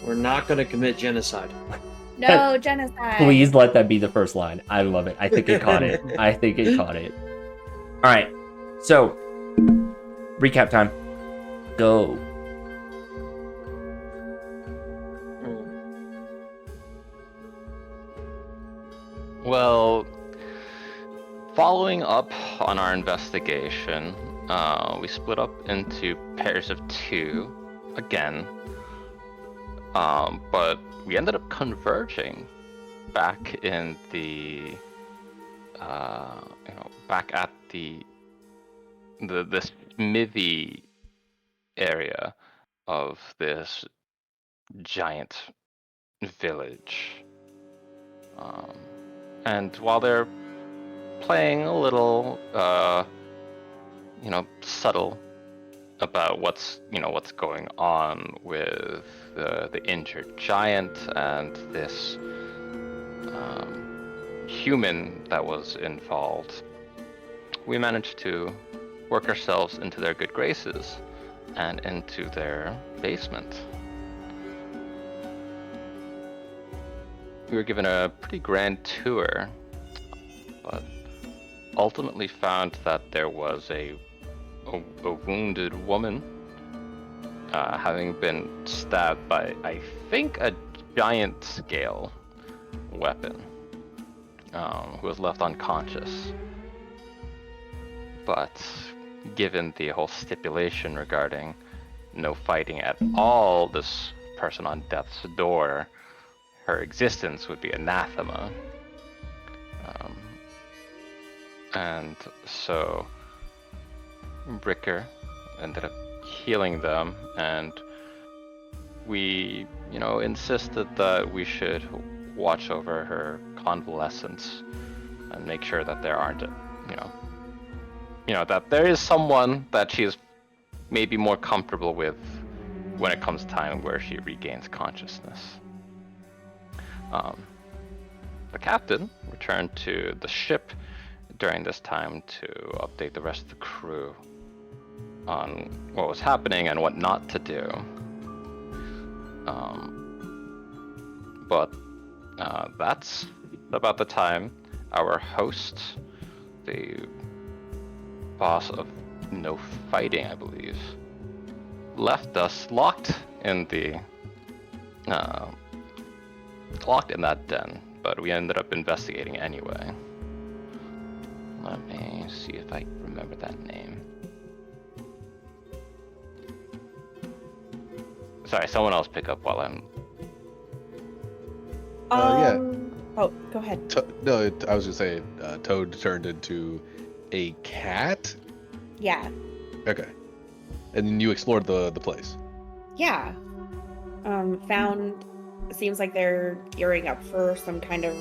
We're not going to commit genocide. No genocide. Please let that be the first line. I love it. I think it caught it. I think it caught it. All right. So, recap time. Go. Well, following up on our investigation, we split up into pairs of two again, but we ended up converging back in the, back at the smithy area of this giant village. And while they're playing a little, subtle about what's going on with the injured giant and this human that was involved, we managed to work ourselves into their good graces and into their basement. We were given a pretty grand tour, but ultimately found that there was a wounded woman, having been stabbed by, I think, a giant scale weapon, who was left unconscious. But given the whole stipulation regarding no fighting at all, this person on death's door, her existence would be anathema. And so Bricker ended up healing them, and we, insisted that we should watch over her convalescence and make sure that there aren't, that there is someone that she's maybe more comfortable with when it comes time where she regains consciousness. The captain returned to the ship during this time to update the rest of the crew on what was happening and what not to do. But that's about the time our host, the boss of No Fighting, I believe, left us locked in that den, but we ended up investigating anyway. Let me see if I remember that name. Sorry, someone else pick up while I'm... Yeah. Oh, go ahead. I was just saying, Toad turned into a cat? Yeah. Okay. And then you explored the place? Yeah. Found... Seems like they're gearing up for some kind of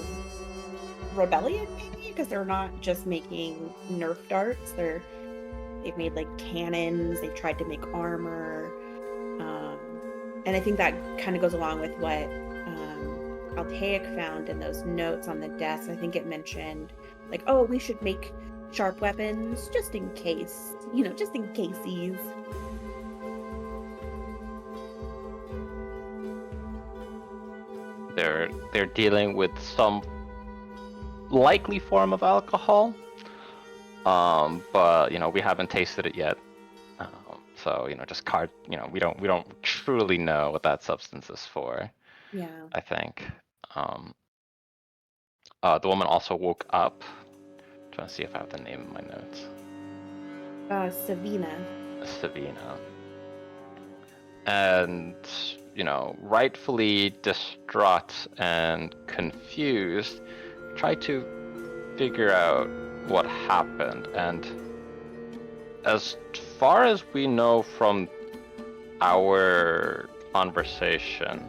rebellion, maybe, because they're not just making Nerf darts. They've made like cannons. They've tried to make armor, and I think that kind of goes along with what Altaic found in those notes on the desk. I think it mentioned like, oh, we should make sharp weapons just in case, just in caseies. They're dealing with some likely form of alcohol, but we haven't tasted it yet. So just we don't truly know what that substance is for. Yeah. I think. The woman also woke up. I'm trying to see if I have the name in my notes. Savina. And rightfully distraught and confused, try to figure out what happened. And as far as we know from our conversation,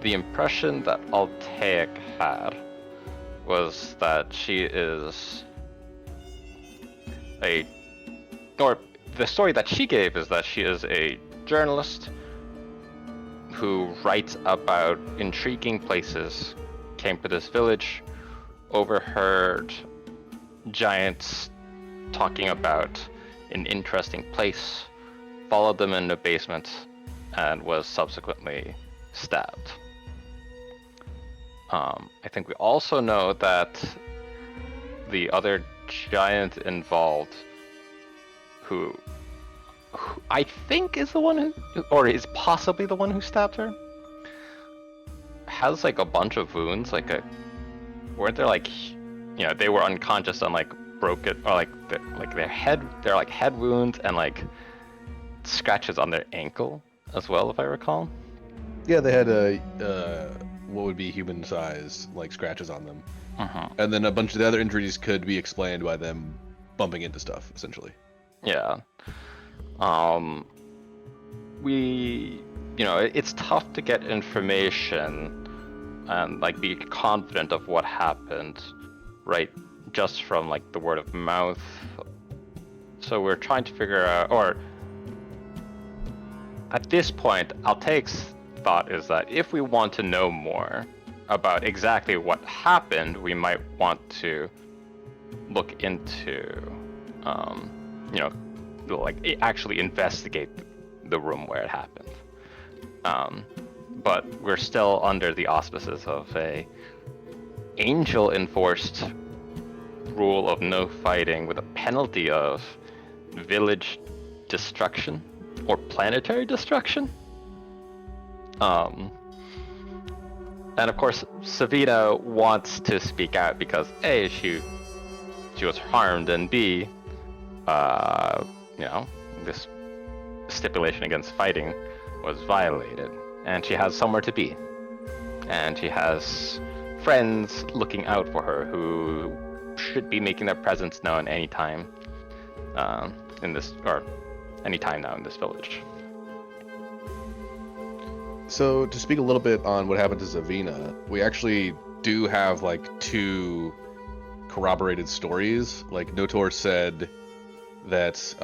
the impression that Altaic had was that she is the story that she gave is that she is a journalist who writes about intriguing places, came to this village, overheard giants talking about an interesting place, followed them in the basement, and was subsequently stabbed. I think we also know that the other giant involved, who I think is the one who, or is possibly the one who stabbed her, has like a bunch of wounds. Weren't there like, they were unconscious and like broken, or like their head, they're like head wounds and like scratches on their ankle as well, if I recall. Yeah, they had what would be human-sized like scratches on them, and then a bunch of the other injuries could be explained by them bumping into stuff, essentially. Yeah. It's tough to get information and like be confident of what happened, right? Just from like the word of mouth. So we're trying to figure out, or at this point, Altaic's thought is that if we want to know more about exactly what happened, we might want to look into, actually investigate the room where it happened. But we're still under the auspices of a angel-enforced rule of no fighting with a penalty of village destruction or planetary destruction. And of course, Savina wants to speak out because A, she was harmed, and B, this stipulation against fighting was violated, and she has somewhere to be, and she has friends looking out for her who should be making their presence known anytime anytime now in this village. So to speak a little bit on what happened to Zavina, we actually do have like two corroborated stories. Like Notor said that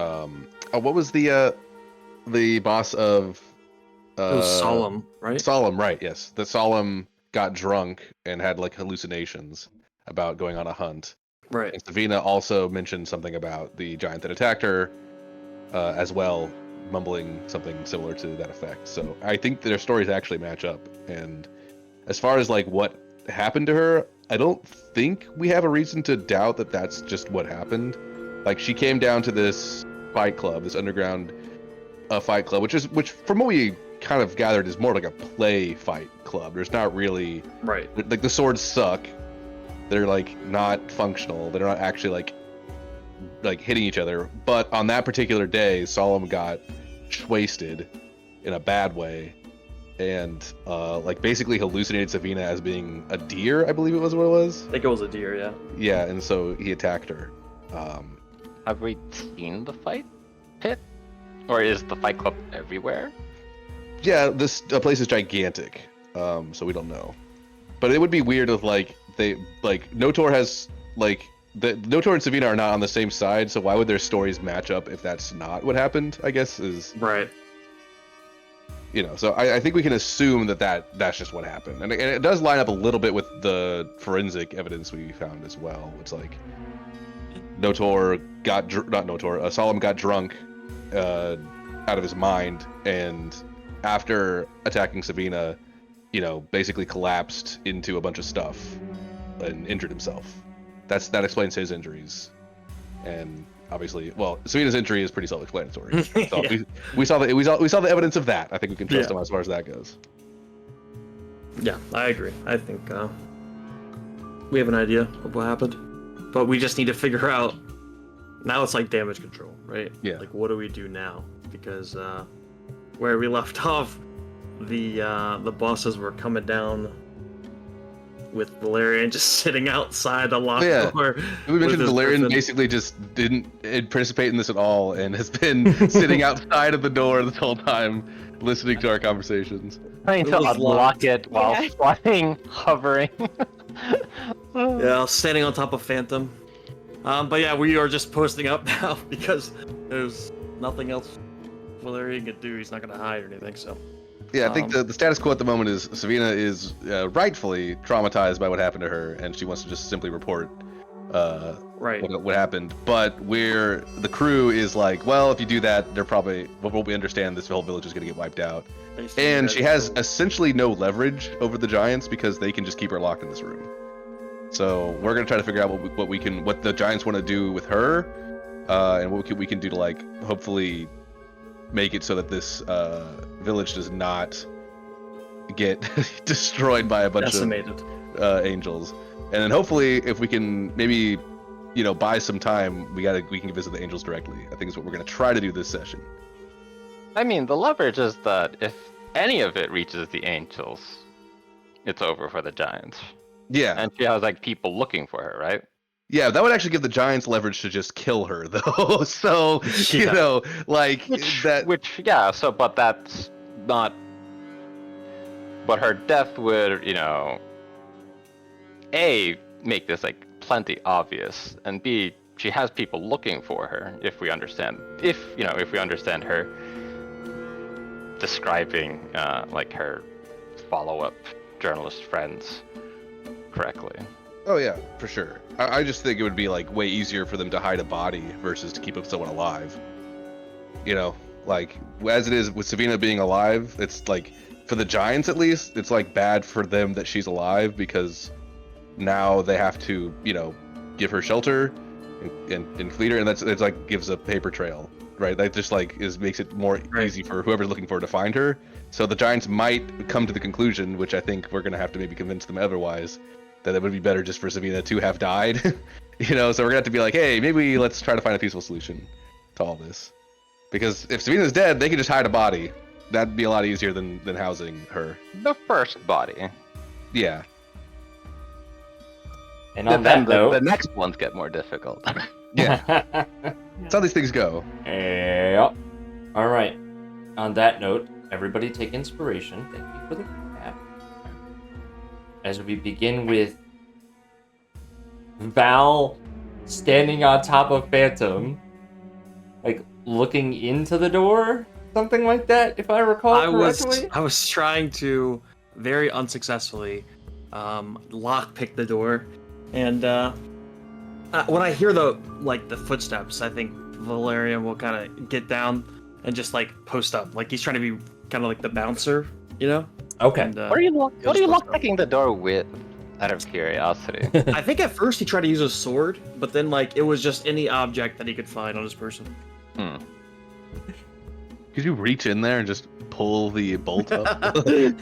what was the boss of It was Solemn, right? Solemn, right? Yes, that Solemn got drunk and had like hallucinations about going on a hunt. Right. And Savina also mentioned something about the giant that attacked her, as well, mumbling something similar to that effect. So I think their stories actually match up. And as far as like what happened to her, I don't think we have a reason to doubt that that's just what happened. Like she came down to this fight club, this underground fight club, which from what we kind of gathered is more like a play fight club. There's not really like the swords suck. They're like not functional. They're not actually like hitting each other. But on that particular day, Solemn got wasted in a bad way, and like basically hallucinated Savina as being a deer, I believe it was what it was. I think it was a deer, yeah. Yeah, and so he attacked her. Have we seen the fight pit? Or is the fight club everywhere? Yeah, this place is gigantic, so we don't know. But it would be weird if Notor has Notor and Savina are not on the same side, so why would their stories match up if that's not what happened? I guess is right. So I think we can assume that's just what happened, and it does line up a little bit with the forensic evidence we found as well. It's like Solemn got drunk out of his mind, and after attacking Savina, basically collapsed into a bunch of stuff and injured himself. That explains his injuries, and obviously, well, Savina's injury is pretty self-explanatory. So Yeah. we saw the evidence of that. I think we can trust him as far as that goes. Yeah, I agree. I think we have an idea of what happened, but we just need to figure out. Now it's like damage control, right? Yeah. Like, what do we do now? Because where we left off, the bosses were coming down with Valerian just sitting outside the locked door. We mentioned Valerian griffin. basically just didn't participate in this at all and has been sitting outside of the door this whole time, listening to our conversations. Trying to unlock it while flying, hovering. Yeah, standing on top of Phantom. But yeah, we are just posting up now because there's nothing else Valerian could do. He's not going to hide or anything, so. Yeah, I think the status quo at the moment is Savina is rightfully traumatized by what happened to her, and she wants to just simply report Right. what happened. But the crew is like, well, if you do that, they're probably what we understand this whole village is going to get wiped out. And she has essentially no leverage over the giants because they can just keep her locked in this room. So we're gonna try to figure out what the giants want to do with her, and what we can do to like hopefully make it so that this village does not get destroyed by a bunch of angels. And then hopefully, if we can maybe, buy some time, we can visit the angels directly. I think is what we're gonna try to do this session. I mean, the leverage is that if any of it reaches the angels, it's over for the giants. Yeah. And she has like people looking for her, right? Yeah, that would actually give the giants leverage to just kill her, though. So but that's not. But her death would, A, make this like plenty obvious, and B, she has people looking for her. If we understand her describing like her follow-up journalist friends correctly. Oh yeah, for sure. I just think it would be like way easier for them to hide a body versus to keep someone alive. Like as it is with Savina being alive, it's like for the giants at least, it's like bad for them that she's alive because now they have to, give her shelter and feed her, and it's like gives a paper trail, right? That just like makes it more easy for whoever's looking for her to find her. So the giants might come to the conclusion, which I think we're gonna have to maybe convince them otherwise, that it would be better just for Savina to have died. So we're gonna have to be like, hey, maybe let's try to find a peaceful solution to all this. Because if Savina's dead, they can just hide a body. That'd be a lot easier than housing her. The first body. Yeah. And on that note, the next ones get more difficult. Yeah. That's how these things go. Yep. All right. On that note, everybody take inspiration. Thank you for the recap. As we begin with Val standing on top of Phantom, like looking into the door, something like that, if I recall correctly. I was trying to very unsuccessfully lockpick the door, and when I hear the footsteps, I think Valerian will kind of get down and just like post up, like he's trying to be kind of like the bouncer, Okay. And, What are you lockpicking the door with? Out of curiosity. I think at first he tried to use a sword, but then like it was just any object that he could find on his person. Could you reach in there and just pull the bolt up? The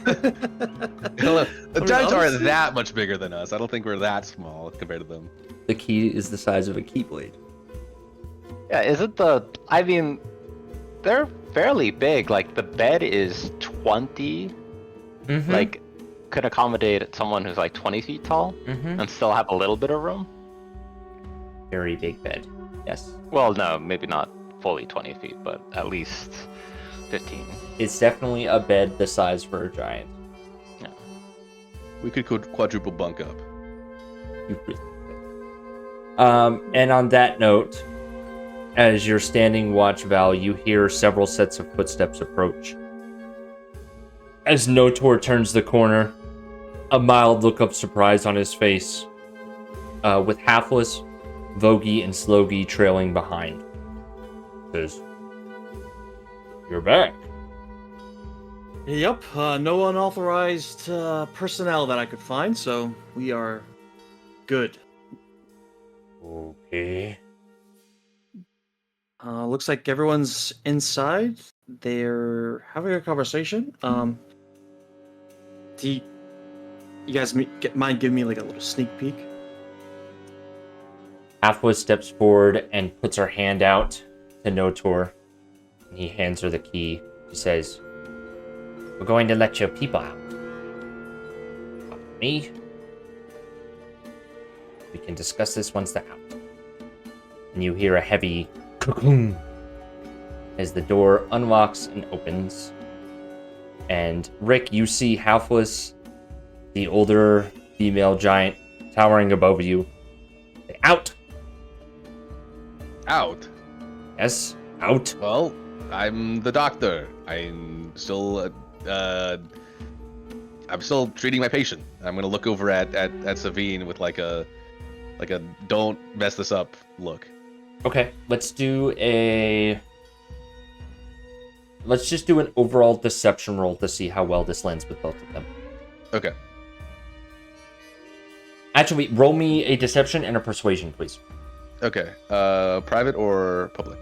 giants aren't that much bigger than us. I don't think we're that small compared to them. The key is the size of a keyblade. Yeah, I mean, they're fairly big. Like, the bed is 20. Mm-hmm. Like, could accommodate someone who's like 20 feet tall and still have a little bit of room. Very big bed. Yes. Well, no, maybe not fully 20 feet, but at least 15. It's definitely a bed the size for a giant. Yeah. We could quadruple bunk up. And on that note, as you're standing watch, Val, you hear several sets of footsteps approach. As Notor turns the corner, a mild look of surprise on his face, with Halfless, Vogie, and Slogie trailing behind. Says, "You're back." Yep, no unauthorized personnel that I could find, so we are good. Okay. Looks like everyone's inside. They're having a conversation. Do you guys mind giving me like a little sneak peek? Halfway steps forward and puts her hand out to Notor. And he hands her the key. He says, "We're going to let your people out. Me? We can discuss this once they're out." And you hear a heavy cocoon as the door unlocks and opens. And Rick, you see Halfless, the older female giant, towering above you. Say, "Out!" Out? Yes, out. Well, I'm the doctor. I'm still treating my patient. I'm gonna look over at Savine with like a like a don't mess this up look. Okay, let's just do an overall deception roll to see how well this lands with both of them. Okay. Actually, roll me a deception and a persuasion, please. Okay. Private or public?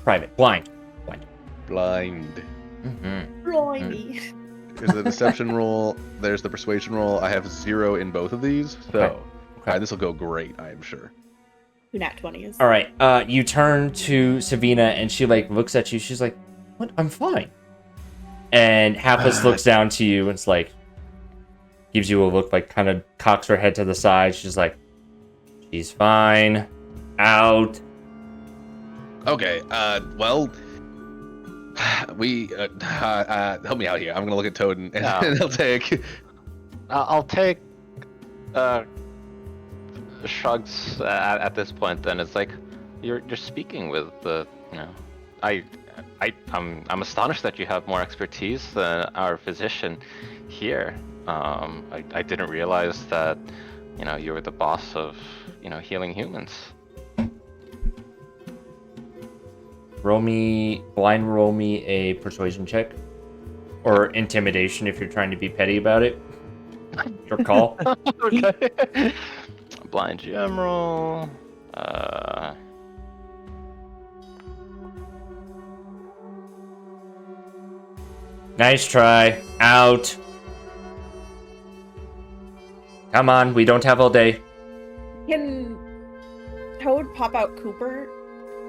Private. Blind. Blind. Mm-hmm. Blimey. There's the deception roll. There's the persuasion roll. I have 0 in both of these, so Okay. this will go great, I am sure. Who nat 20s. All right. You turn to Savina, and she like looks at you. She's like, "What? I'm fine." And Hapless looks down to you and it's like, gives you a look, like kind of cocks her head to the side. She's like, "She's fine. Out." Okay. Well, we help me out here. I'm gonna look at Toad and I'll take. I'll take shrugs at this point. Then it's like you're speaking with the I'm astonished that you have more expertise than our physician here. I didn't realize that you were the boss of healing humans. Roll me a persuasion check. Or intimidation if you're trying to be petty about it. Your call. Okay. Blind gem roll. Nice try. Out. Come on, we don't have all day. Can Toad pop out Cooper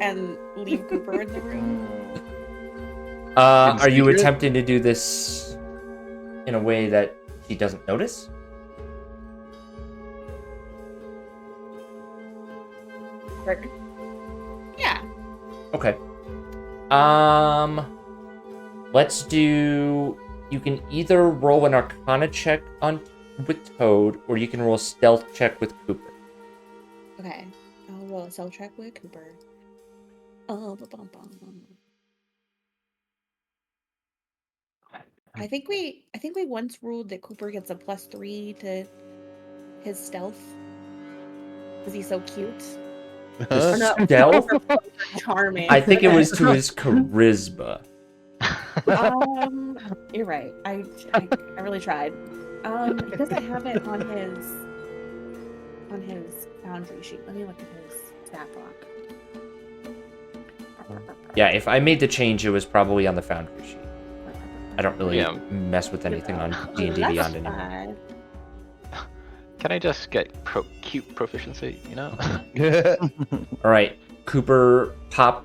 and leave Cooper in the room? Are you secret? attempting to do this in a way that he doesn't notice? Yeah. Okay. Let's do. You can either roll an Arcana check with Toad, or you can roll a Stealth check with Cooper. Okay. I'll roll a cell check with Cooper. I think we once ruled that Cooper gets a +3 to his stealth because he's so cute. Or no, Stealth? charming. I think it was to his charisma. You're right. I really tried. He doesn't have it on his foundry sheet. Let me look at his stat block. Yeah, if I made the change, it was probably on the Foundry sheet. I don't really mess with anything on D&D Beyond anymore. Can I just get cute proficiency? All right, Cooper,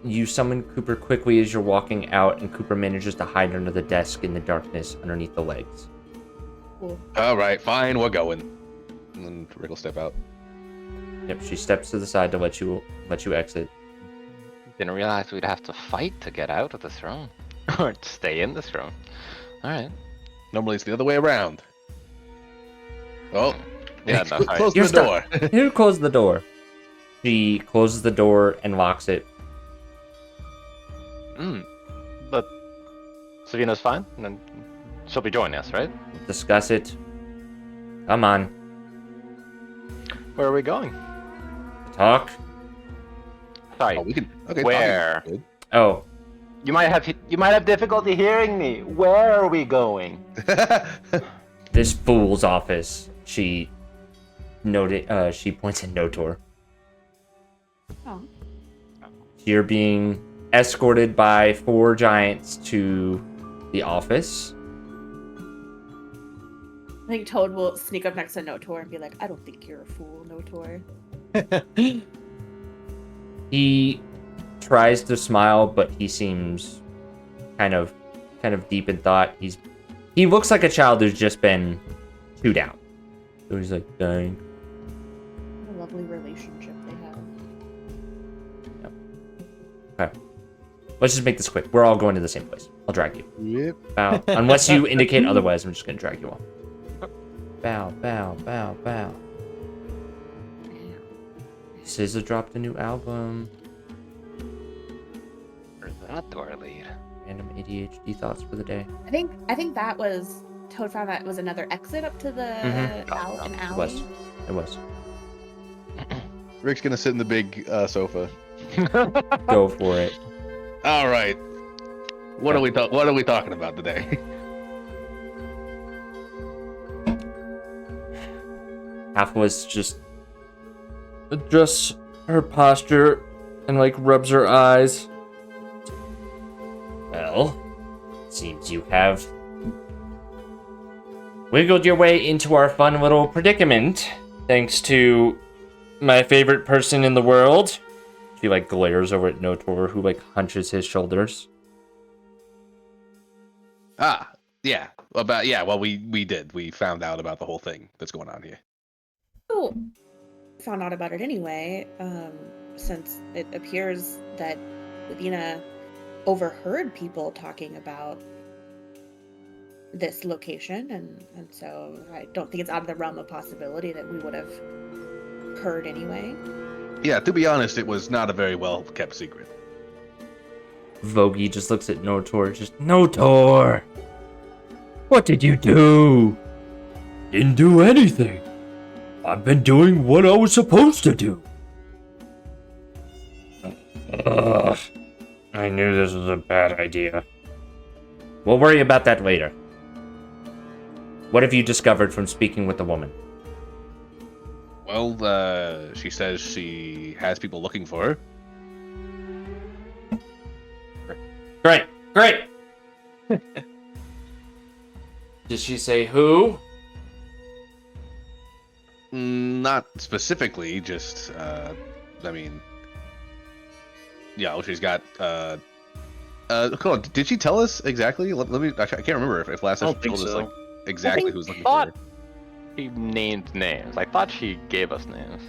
you summon Cooper quickly as you're walking out, and Cooper manages to hide under the desk in the darkness underneath the legs. Cool. All right, fine, we're going. And then Rick will step out. Yep, she steps to the side to let you exit. Didn't realize we'd have to fight to get out of this room. Or to stay in this room. Alright. Normally it's the other way around. Oh, Yeah, no, sorry. close You're the door. Who closed the door? She closes the door and locks it. But Savina's fine, and then she'll be joining us, right? We'll discuss it. Come on. Where are we going? Talk. Sorry. Oh, we can. Okay. Where? fine. Oh, You might have difficulty hearing me. Where are we going? Good. this fool's office. She points at Notor. Oh. You're being escorted by 4 giants to the office. I think Toad will sneak up next to Notor and be like, I don't think you're a fool, Notor. He tries to smile, but he seems kind of deep in thought. He looks like a child who's just been chewed out. So he's like, dang. What a lovely relationship they have. Okay. Let's just make this quick. We're all going to the same place. I'll drag you. Yep. Bow. Unless you indicate otherwise, I'm just going to drag you all. Bow, bow, bow, bow. SZA dropped a new album. Where's that door lead? Random ADHD thoughts for the day. I think that was Toad found that was another exit up to the Mhm. alley. It was. Rick's gonna sit in the big sofa. Go for it. All right. What are we talking about today? Halfway's just adjusts her posture and like rubs her eyes. Well, seems you have wiggled your way into our fun little predicament, thanks to my favorite person in the world. She like glares over at Notor, who like hunches his shoulders. Yeah. Well, we did. We found out about the whole thing that's going on here. Oh, found out about it anyway, since it appears that Lavina overheard people talking about this location, and so I don't think it's out of the realm of possibility that we would have heard anyway. Yeah, to be honest, it was not a very well kept secret. Vogie just looks at Notor, Notor! What did you do? Didn't do anything. I've been doing what I was supposed to do. Ugh. I knew this was a bad idea. We'll worry about that later. What have you discovered from speaking with the woman? Well, she says she has people looking for her. Great! Did she say who? Not specifically, just, I mean, she's got, hold on, did she tell us exactly? Let me, I can't remember if last time she told us, like, exactly who's looking for her. She named names. I thought she gave us names.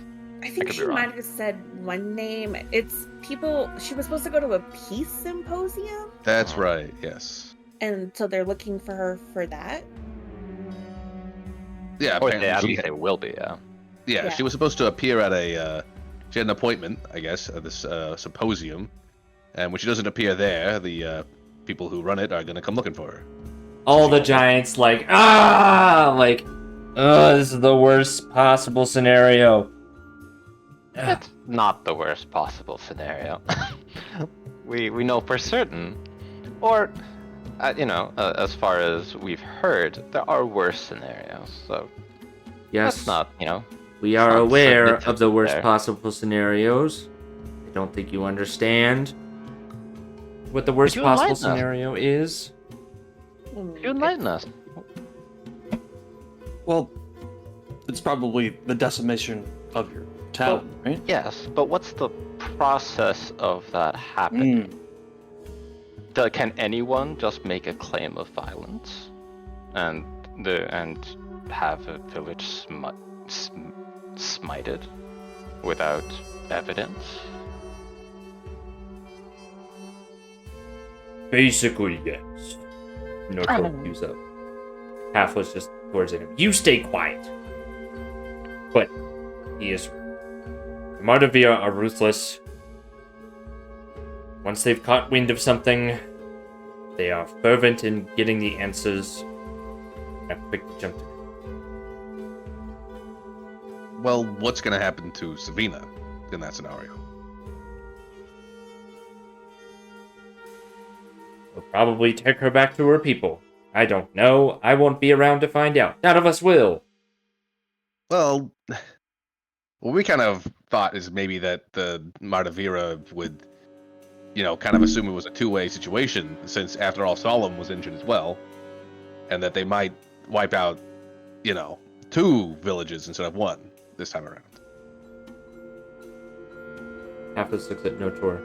I think she might have said one name. It's people. She was supposed to go to a peace symposium. That's right. Yes. And so they're looking for her for that. Yeah. Or at least they will be. Yeah. She was supposed to appear at a. She had an appointment, I guess, at this symposium, and when she doesn't appear there, the people who run it are gonna come looking for her. All the giants this is the worst possible scenario. It's not the worst possible scenario. we know for certain, or as far as we've heard, there are worse scenarios. So yes, that's not we are aware of the worst possible scenarios. I don't think you understand what the worst possible scenario is. You enlighten us. Well, it's probably the decimation of your town, right? Yes, but what's the process of that happening? Can anyone just make a claim of violence and have a village smited without evidence? Basically, yes. No views up. Half was just towards him. You stay quiet. But he is. The Mardavia are ruthless. Once they've caught wind of something, they are fervent in getting the answers and are quick to jump to. Well, what's going to happen to Savina in that scenario? We'll probably take her back to her people. I don't know. I won't be around to find out. None of us will. Well, what we kind of thought is maybe that the Mardavira would, kind of assume it was a two-way situation, since after all, Solemn was injured as well, and that they might wipe out, two villages instead of one this time around. Half looks at Notor.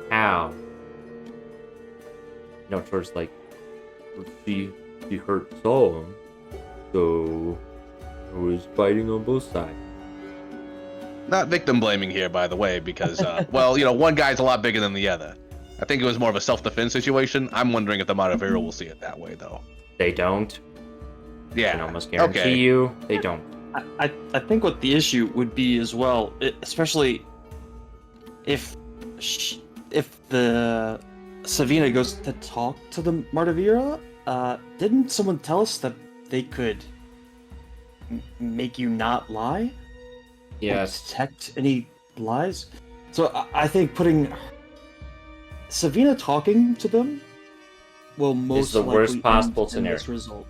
How? Notor's like, she hurt Solemn, so I was fighting on both sides. Not victim blaming here, by the way, because, one guy's a lot bigger than the other. I think it was more of a self-defense situation. I'm wondering if the Mardavira will see it that way, though. They don't. Yeah. I can almost guarantee you, they don't. I think what the issue would be as well, especially if the Savina goes to talk to the Mardavira, didn't someone tell us that they could make you not lie? Yes. detect any lies. So I think putting Savina talking to them will most the worst likely possible end in this scenario. result.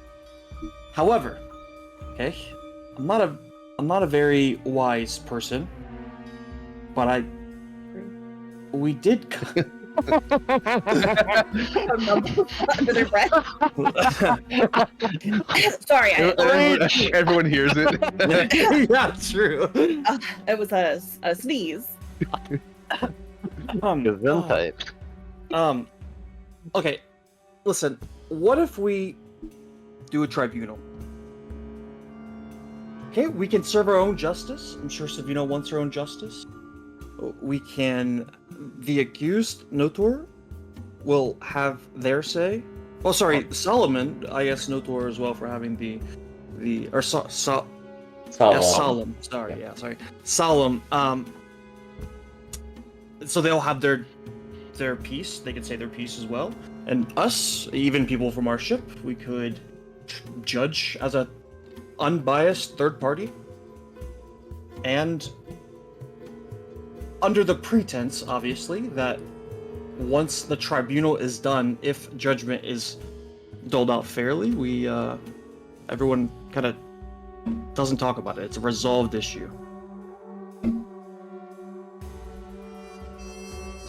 However, okay, I'm not a very wise person, but we did. Under their breath. Sorry, Everyone hears it. Yeah, true. it was a sneeze. Gesundheit. Okay, listen. What if we do a tribunal? Okay, we can serve our own justice. I'm sure Savino wants her own justice. We can. The accused, Notor, will have their say. Oh, sorry, Solomon. I guess Notor as well for having the or Solemn. Yeah, solemn. Sorry, yeah, sorry. Solemn. So they'll have their piece. They can say their piece as well. And us, even people from our ship, we could judge as a unbiased third party. And under the pretense, obviously, that once the tribunal is done, if judgment is doled out fairly, we everyone kind of doesn't talk about it. It's a resolved issue.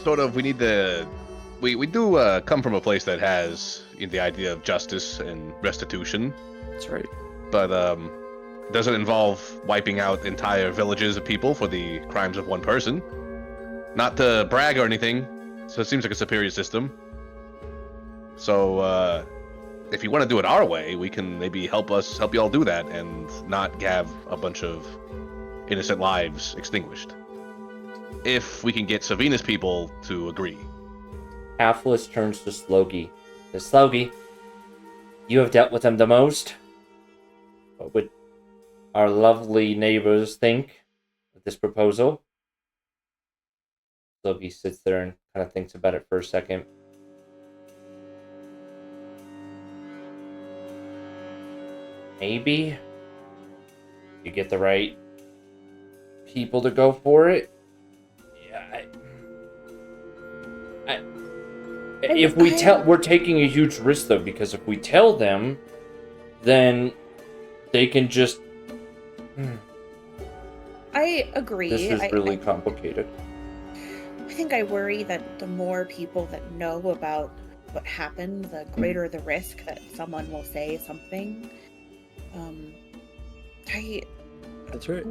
Sort of, we need the. We do come from a place that has the idea of justice and restitution, That's right. but doesn't involve wiping out entire villages of people for the crimes of one person. Not to brag or anything, so it seems like a superior system. So if you want to do it our way, we can maybe help you all do that and not have a bunch of innocent lives extinguished. If we can get Savina's people to agree. Halfless turns to Slogi. Slogi, you have dealt with them the most. What would our lovely neighbors think of this proposal? Slogi sits there and kind of thinks about it for a second. Maybe you get the right people to go for it. Yeah, if we tell, we're taking a huge risk though, because if we tell them, then they can just. I agree. This is really complicated. I think I worry that the more people that know about what happened, the greater the risk that someone will say something. That's right.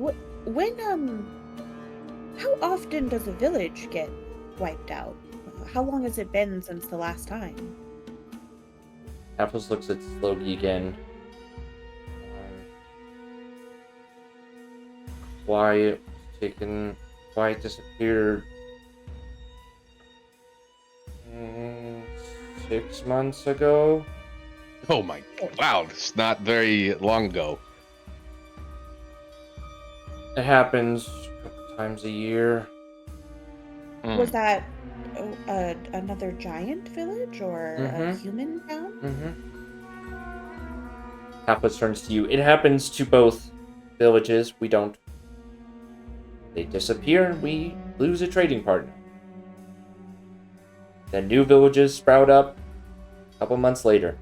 How often does a village get wiped out? How long has it been since the last time? Apples looks at Slogi again. Quiet disappeared 6 months ago. Oh my! Wow, it's not very long ago. It happens a couple times a year. Was that another giant village or a human town? Halfway turns to you. It happens to both villages. They disappear and we lose a trading partner. Then new villages sprout up a couple months later.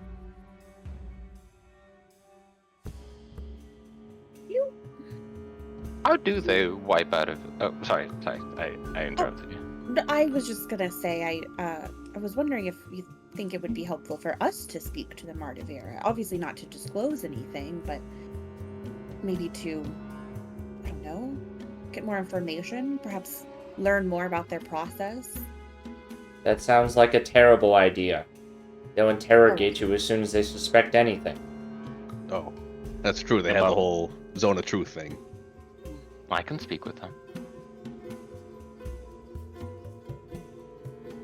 How do they wipe out of? Oh, sorry, I interrupted you. No, I was just gonna say I was wondering if you think it would be helpful for us to speak to the Mardivera. Obviously not to disclose anything, but maybe to, I don't know, get more information, perhaps learn more about their process. That sounds like a terrible idea. They'll interrogate you as soon as they suspect anything. Oh, that's true. They have the whole zone of truth thing. I can speak with them.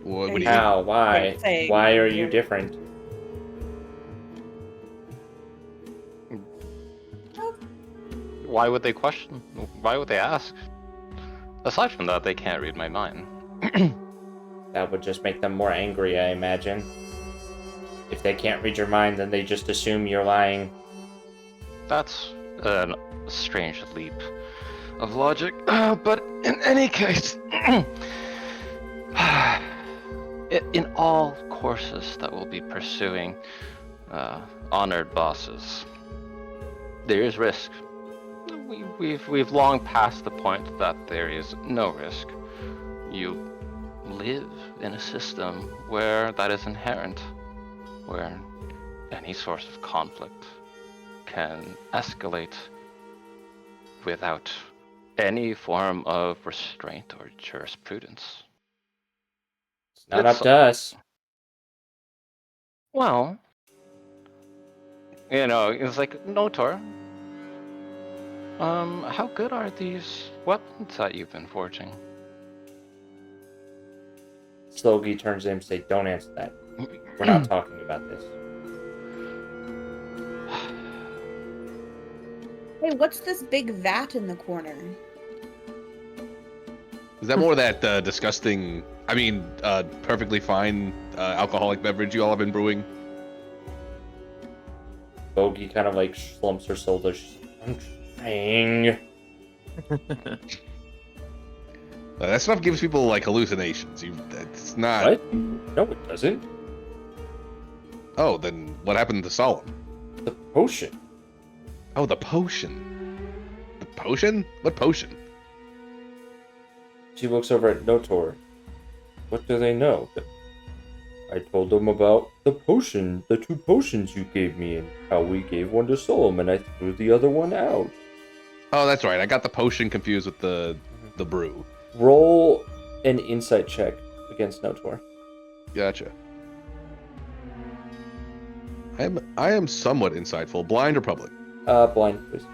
What do you How? Why? Saying, Why are you different? Why would they question? Why would they ask? Aside from that, they can't read my mind. That would just make them more angry, I imagine. If they can't read your mind, then they just assume you're lying. That's a strange leap. of logic. But in any case, in all courses that we'll be pursuing honored bosses, there is risk. We've long passed the point that there is no risk. You live in a system where that is inherent, where any source of conflict can escalate without any form of restraint or jurisprudence. It's not up to us. Well, it's like, Notor, how good are these weapons that you've been forging? Slogi turns to him and says, don't answer that. We're not talking about this. Hey, what's this big vat in the corner? Is that more that disgusting, perfectly fine alcoholic beverage you all have been brewing? Bogey kind of like slumps her shoulders. She's like, I'm trying. That stuff gives people like hallucinations. It's not. What? No, it doesn't. Oh, then what happened to Solemn? The potion. Oh, the potion. The potion? What potion? She looks over at Notor. What do they know? I told them about the potion, the 2 potions you gave me, and how we gave one to Solom and I threw the other one out. Oh, that's right. I got the potion confused with the brew. Roll an insight check against Notor. Gotcha. I am somewhat insightful. Blind or public? Blind, please.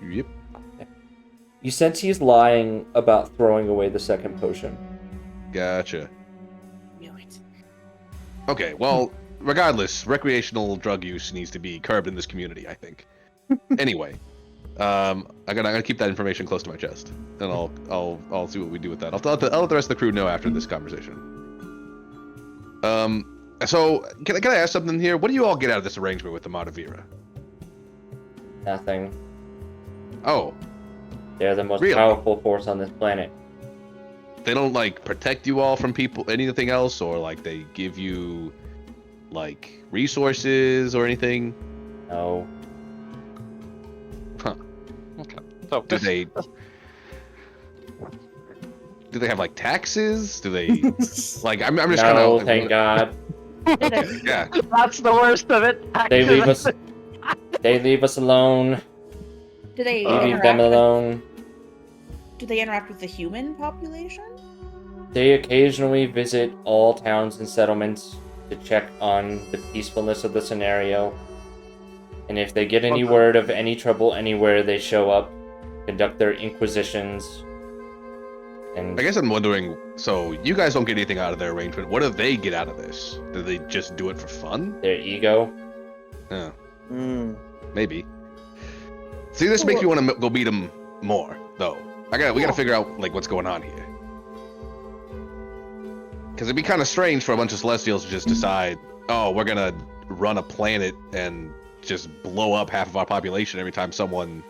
Yep. You sense he's lying about throwing away the second potion. Gotcha. Knew it. Okay, well, regardless, recreational drug use needs to be curbed in this community, I think. Anyway, I'm gonna keep that information close to my chest, and I'll see what we do with that. I'll let the rest of the crew know after this conversation. So can I ask something here? What do you all get out of this arrangement with the Matavira? Nothing. Oh, They're the most Really? powerful force on this planet. they don't like protect you all from people, anything else, or like they give you like resources or anything? No. Huh. Okay. So Do they have like taxes? Do they like? I'm just kind No, of thank God. Yeah. That's the worst of it. They leave us. They leave us alone. Do they We leave interact them with, alone. do they interact with the human population? They occasionally visit all towns and settlements to check on the peacefulness of the scenario. And if they get any word of any trouble anywhere, they show up, conduct their inquisitions. And I guess I'm wondering. So you guys don't get anything out of their arrangement. What do they get out of this? Do they just do it for fun? their ego. Yeah, Mm. maybe. See, this makes me want to go beat them more, though. We gotta figure out like what's going on here. Because it'd be kind of strange for a bunch of Celestials to just decide, oh, we're gonna run a planet and just blow up half of our population every time someone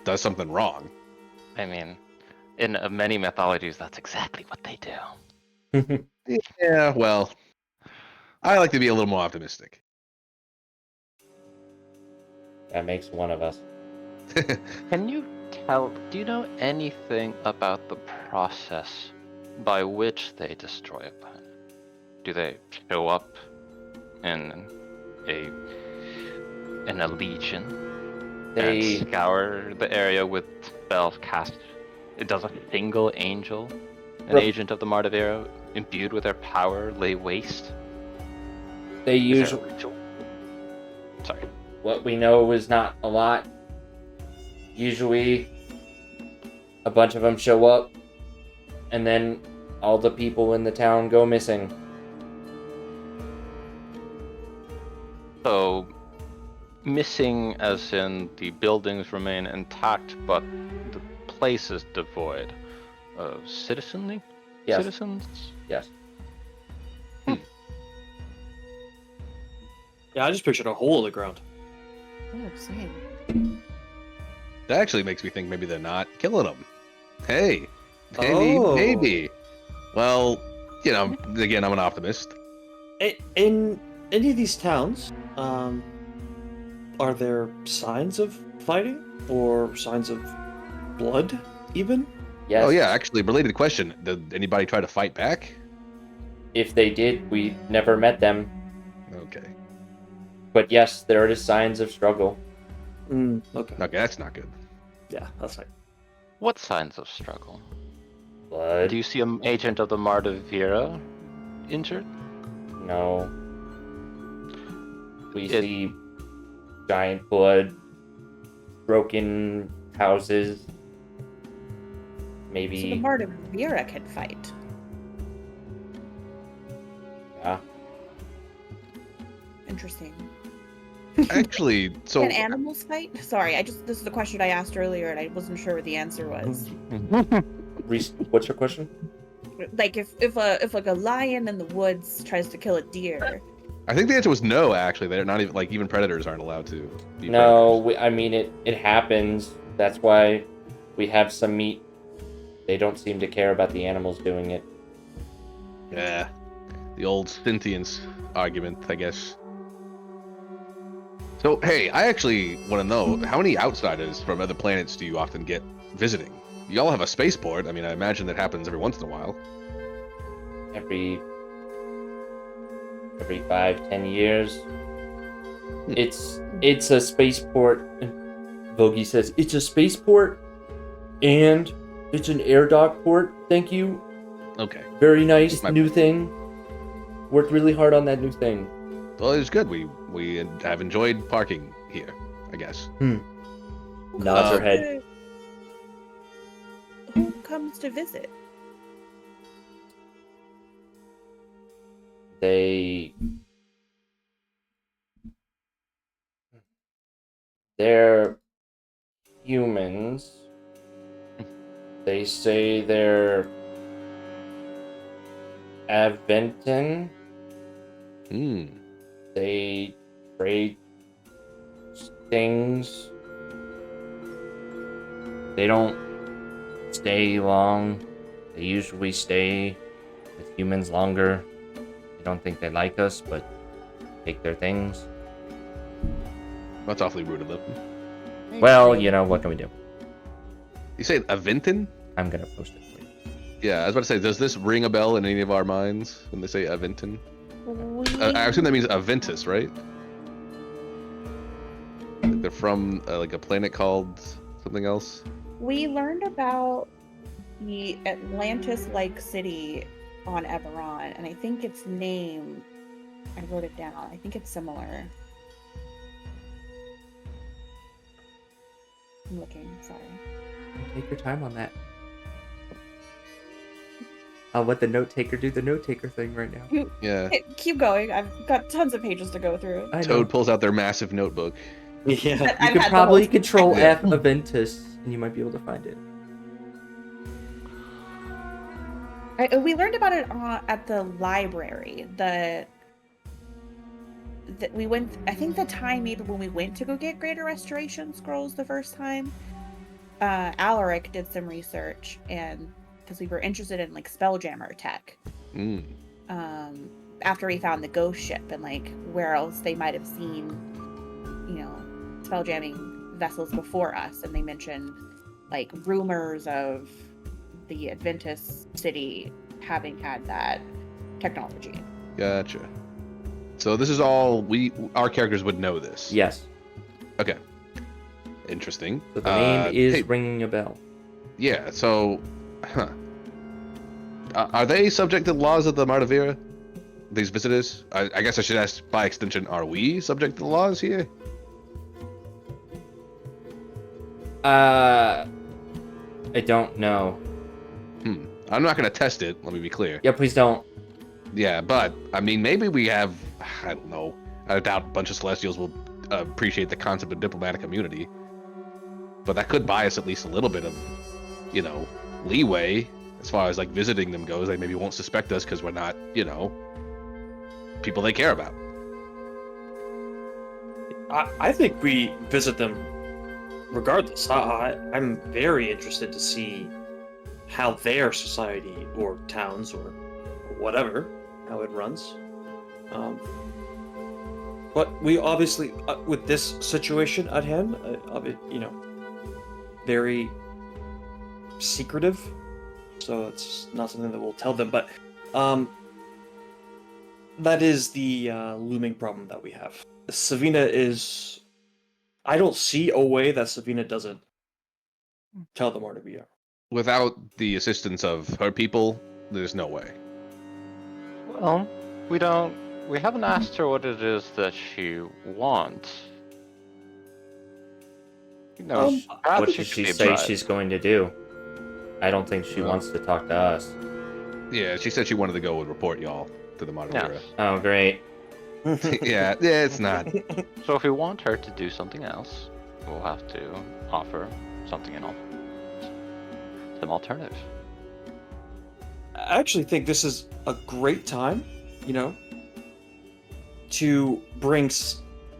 does something wrong. I mean, in many mythologies, that's exactly what they do. Yeah, well, I like to be a little more optimistic. That makes one of us. Can you do you know anything about the process by which they destroy a planet? Do they show up in a legion They and scour the area with spells cast? Does a single angel, an Rough. agent of the Martivero, imbued with their power, lay waste? they Is there usually a ritual? Sorry. what we know is not a lot. Usually, a bunch of them show up, and then all the people in the town go missing. So, missing as in the buildings remain intact, but the place is devoid of citizenry? Yes. Citizens? Yes. Yeah, I just pictured a hole in the ground. Oh, same. That actually makes me think maybe they're not killing them. Hey, Oh. maybe. Well, you know, again, I'm an optimist. In any of these towns, are there signs of fighting or signs of blood, even? Yes. Oh yeah, actually, related question. Did anybody try to fight back? If they did, we never met them. Okay. But yes, there is signs of struggle. Okay. Okay, that's not good. Yeah, that's like. What signs of struggle? Blood? Do you see an agent of the Mardavira injured? No. We It- see giant blood, broken houses. So the Maybe. Mardavira can fight. Yeah. Interesting. Actually, so Can animals fight? Sorry, this is the question I asked earlier and I wasn't sure what the answer was. Reese, what's your question? Like if like a lion in the woods tries to kill a deer. I think the answer was no. Actually, they're not even even predators aren't allowed to. Be No, predators. I mean it happens. That's why we have some meat. They don't seem to care about the animals doing it. Yeah, the old sentience argument, I guess. So, hey, I actually want to know, how many outsiders from other planets do you often get visiting? Y'all have a spaceport. I mean, I imagine that happens every once in a while. Every 5-10 years. It's a spaceport. Vogie says it's a spaceport and it's an air dock port. Thank you. Okay. Very nice My- new thing. Worked really hard on that new thing. Well, it's good. We have enjoyed parking here, I guess. Nods her head. Who comes to visit? They're humans. They say they're Aventon. They trade things. They don't stay long. They usually stay with humans longer. I don't think they like us, but take their things. That's awfully rude of them. Well, you know, what can we do? You say Aventon? I'm gonna post it for you. Yeah, I was about to say, does this ring a bell in any of our minds when they say Aventon? I assume that means Aventus, right? Like they're from like a planet called something else. We learned about the Atlantis-like city on Eberron, and I think its name, I wrote it down. I think it's similar. I'm looking, sorry. Take your time on that. I'll let the note taker do the note taker thing right now. Yeah. Keep going. I've got tons of pages to go through. I know. Toad pulls out their massive notebook. Yeah. I've You had can the whole probably time. control Yeah. F Aventus, and you might be able to find it. We learned about it at the library. We went. I think the time maybe when we went to go get Greater Restoration scrolls the first time. Alaric did some research, and because we were interested in like Spelljammer tech. After we found the ghost ship and like where else they might have seen, spelljamming vessels before us, and they mentioned like rumors of the Adventist city having had that technology. Gotcha. So this is all our characters would know this. Yes. Okay. Interesting. So the name is hey, ringing a bell. yeah. So, are they subject to the laws of the Mardavira? These visitors? I guess I should ask by extension, are we subject to the laws here? I don't know. I'm not gonna test it. Let me be clear. Yeah, please don't. Yeah, but I mean, maybe we have. I don't know. I doubt a bunch of Celestials will appreciate the concept of diplomatic immunity. But that could buy us at least a little bit of, leeway as far as like visiting them goes. They maybe won't suspect us because we're not, people they care about. I think we visit them regardless, I'm very interested to see how their society or towns or whatever, how it runs. But we obviously, with this situation at hand, very secretive, so it's not something that we'll tell them. But that is the looming problem that we have. Savina is. I don't see a way that Savina doesn't tell them where to be. Without the assistance of her people, there's no way. Well, we haven't asked her what it is that she wants. You know, perhaps What she did could she be say bribed. she's going to do? I don't think she wants to talk to us. Yeah, she said she wanted to go and report y'all to the Monavira. Yes. Oh, great. Yeah, it's not. So if we want her to do something else, we'll have to offer something else. Some alternative. I actually think this is a great time, to bring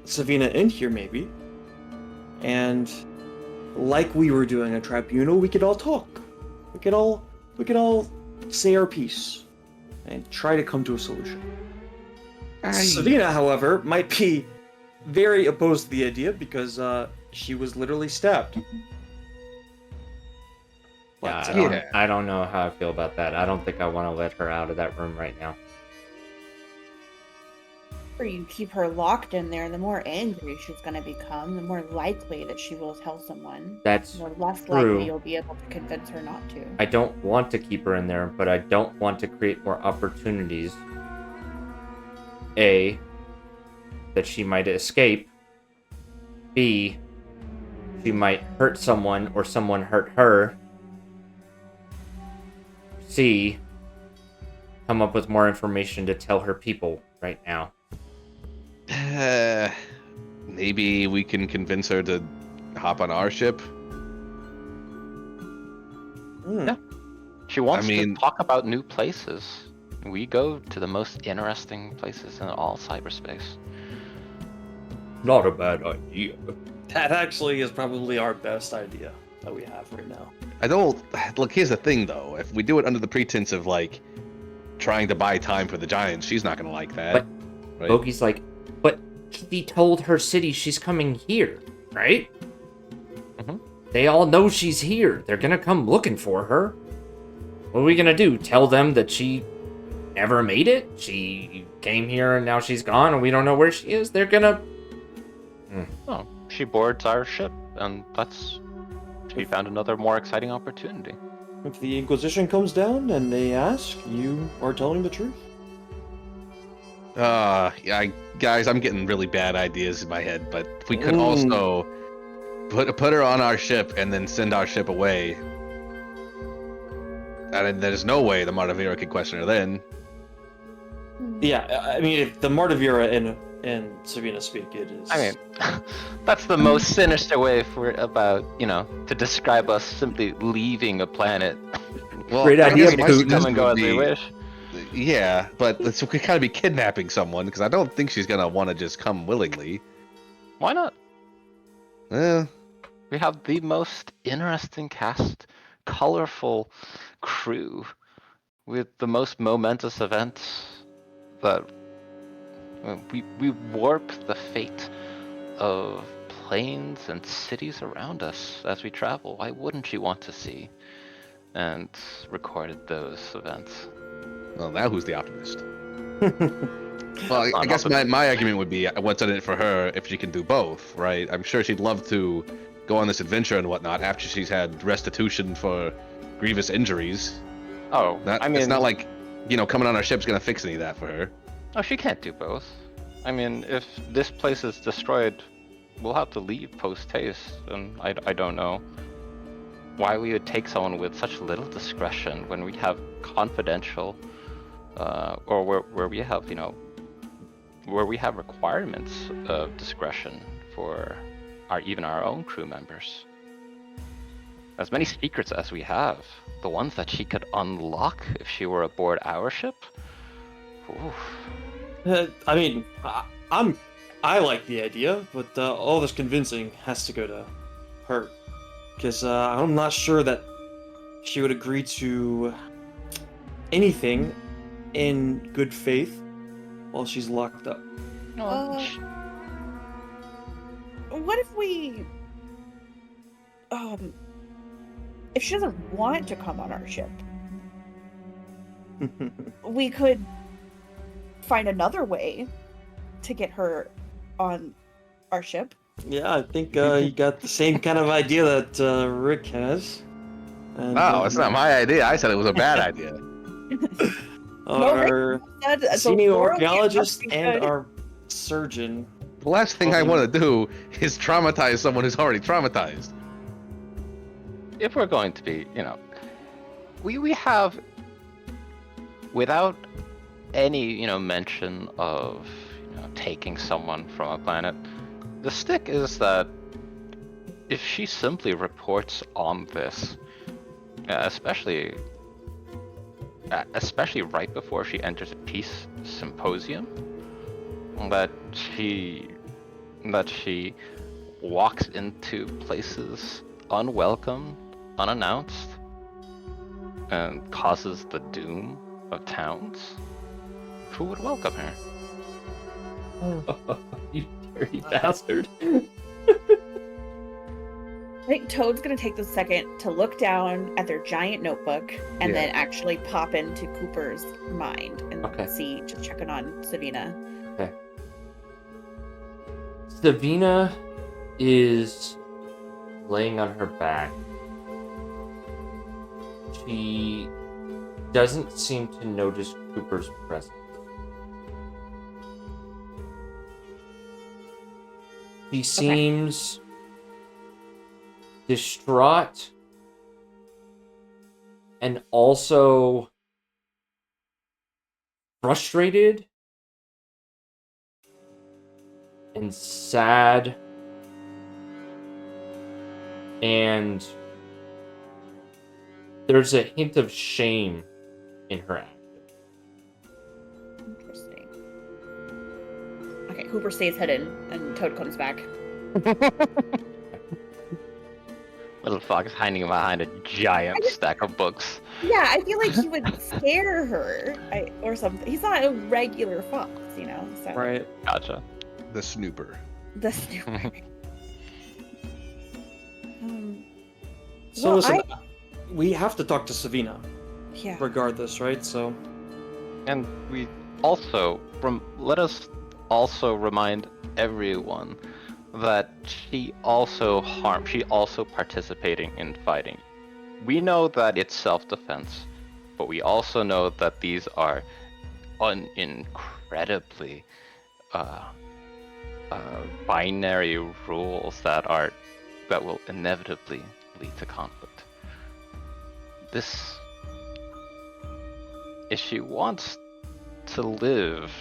Savina in here, maybe. And like we were doing a tribunal, we could all talk. We could all say our piece and try to come to a solution. Savina, however, might be very opposed to the idea because she was literally stabbed. Yeah, I don't know how I feel about that. I don't think I want to let her out of that room right now. Or you keep her locked in there, the more angry she's going to become, the more likely that she will tell someone. That's the less true. likely you'll be able to convince her not to. I don't want to keep her in there, but I don't want to create more opportunities. A, that she might escape. B, she might hurt someone or someone hurt her. C, come up with more information to tell her people right now. Maybe we can convince her to hop on our ship. Yeah. She wants I mean- to talk about new places. We go to the most interesting places in all cyberspace. Not a bad idea. That actually is probably our best idea that we have right now. I don't look. Here's the thing, though. If we do it under the pretense of like trying to buy time for the Giants, she's not gonna like that. But right? Bogey's like, but she told her city she's coming here, right? Mhm. They all know she's here. They're gonna come looking for her. What are we gonna do? Tell them that she never made it? She came here and now she's gone and we don't know where she is? They're gonna... Oh, she boards our ship, and she found another more exciting opportunity. If the Inquisition comes down and they ask, you are telling the truth. Yeah, guys, I'm getting really bad ideas in my head. But if we could also put her on our ship and then send our ship away, and there's no way the Martavira could question her then. Yeah, I mean, if the Martavira and Savina speak, it is. I mean, that's the most sinister way to describe us simply leaving a planet. Well, Great I idea, guess my Putin. Come suggestion and go would as we be- wish. Yeah, but we kind of be kidnapping someone because I don't think she's gonna want to just come willingly. Why not? Eh, We have the most interesting cast, colorful crew, with the most momentous events that we warp the fate of planes and cities around us as we travel. Why wouldn't you want to see and record those events? well, now who's the optimist? Well, I I'm guess not my argument would be what's in it for her if she can do both, right? I'm sure she'd love to go on this adventure and whatnot after she's had restitution for grievous injuries. Oh, It's not like, coming on our ship's gonna fix any of that for her. Oh, she can't do both. I mean, if this place is destroyed, we'll have to leave post-haste, and I don't know why we would take someone with such little discretion when we have confidential, or where we have, where we have requirements of discretion for even our own crew members. As many secrets as we have, the ones that she could unlock if she were aboard our ship. Oof. I mean, I like the idea, but all this convincing has to go to her, because I'm not sure that she would agree to anything in good faith while she's locked up. Uh, what if we, if she doesn't want to come on our ship, we could find another way to get her on our ship. Yeah, I think you got the same kind of idea that Rick has. And, No, it's not my idea. I said it was a bad idea. Our Said, so senior morally, it must archaeologist be and good. our surgeon. The last thing I want to do is traumatize someone who's already traumatized. If we're going to be, we have, without any, mention of, taking someone from a planet, the stick is that if she simply reports on this, especially right before she enters a peace symposium, that she walks into places unwelcome, unannounced, and causes the doom of towns, who would welcome her? You dirty bastard. I think Toad's gonna take the second to look down at their giant notebook and then actually pop into Cooper's mind and see, just checking on Savina. Okay. Savina is laying on her back. She doesn't seem to notice Cooper's presence. She seems distraught and also frustrated and sad and there's a hint of shame in her action. Interesting. Okay, Cooper stays hidden and Toad comes back. Little fox hiding behind a giant stack of books. Yeah, I feel like he would scare her or something. He's not a regular fox, so. Right. Gotcha. The snooper. The snooper. So well, listen, we have to talk to Savina, yeah. regardless, right? So. And we also, let us also remind everyone that she also participating in fighting. We know that it's self-defense, but we also know that these are incredibly binary rules that will inevitably lead to conflict. If she wants to live,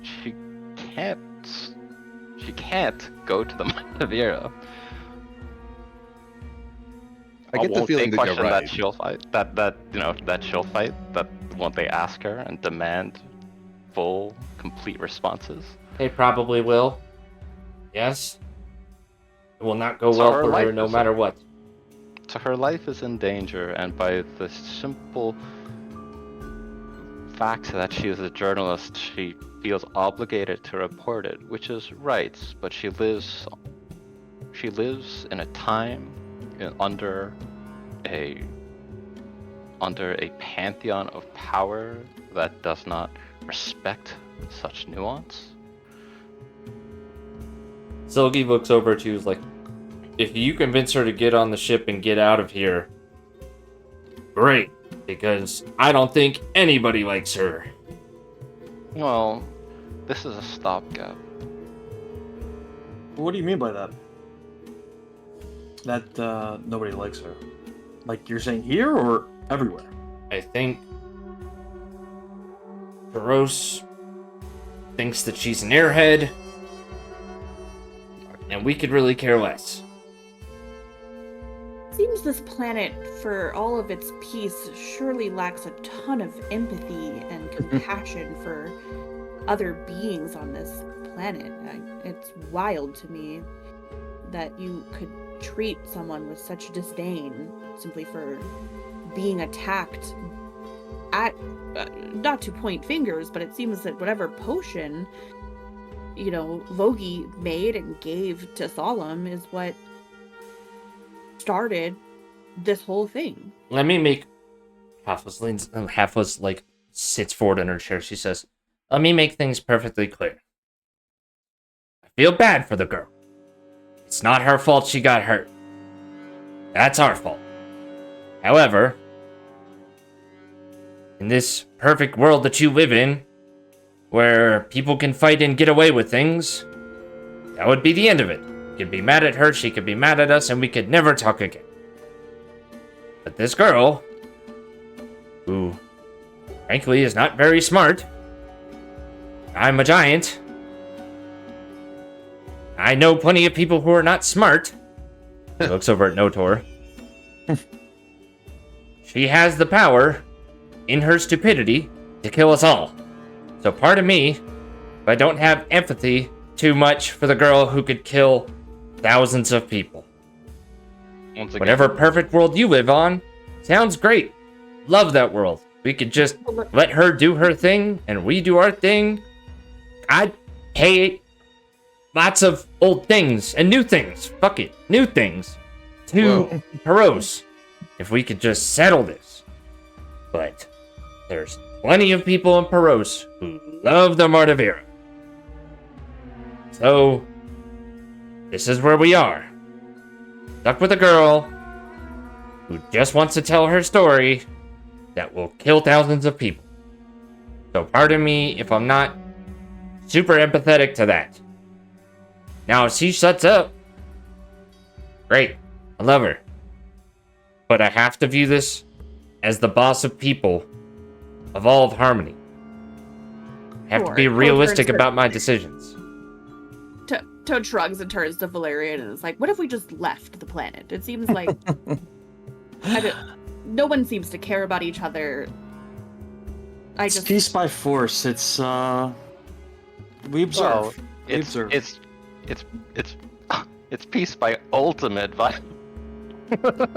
she can't go to the Mind of Era. I get the feeling that you're right. That she'll fight. That she'll fight. That won't they ask her and demand full, complete responses? They probably will. Yes. It will not go well for her no matter what. So her life is in danger, and by the simple fact that she is a journalist, she feels obligated to report it, which is right, but she lives in a time under a pantheon of power that does not respect such nuance. Zilgi looks over to you, is like, if you convince her to get on the ship and get out of here, great, because I don't think anybody likes her. Well, this is a stopgap. What do you mean by that? That nobody likes her? Like you're saying here or everywhere? I think Feroz thinks that she's an airhead, and we could really care less. Seems this planet, for all of its peace, surely lacks a ton of empathy and compassion for other beings on this planet. It's wild to me. that you could treat someone with such disdain simply for being attacked at, not to point fingers, but it seems that whatever potion, Logie made and gave to Solemn is what started this whole thing. Let me make... Halfless, like, sits forward in her chair. She says, let me make things perfectly clear. I feel bad for the girl. It's not her fault she got hurt. That's our fault. However, in this perfect world that you live in, where people can fight and get away with things, that would be the end of it. You could be mad at her, she could be mad at us, and we could never talk again. But this girl, who, frankly, is not very smart, I'm a giant. I know plenty of people who are not smart. He looks over at Notor. She has the power, in her stupidity, to kill us all. So pardon me if I don't have empathy too much for the girl who could kill thousands of people. Once again, Whatever perfect world you live on, sounds great. Love that world. We could just let her do her thing, and we do our thing. I'd pay lots of old things and new things. Fuck it. New things. To Peros. If we could just settle this. But there's plenty of people in Peros who love the Martivera. So, this is where we are. Stuck with a girl who just wants to tell her story that will kill thousands of people. So pardon me if I'm not super empathetic to that. Now, if she shuts up, great. I love her. But I have to view this as the boss of people of all of Harmony. I have to be realistic about my decisions. Toad shrugs and turns to Valerian and is like, what if we just left the planet? It seems like no one seems to care about each other. It's peace by force. It's we observe. Well, it's peace by ultimate violence.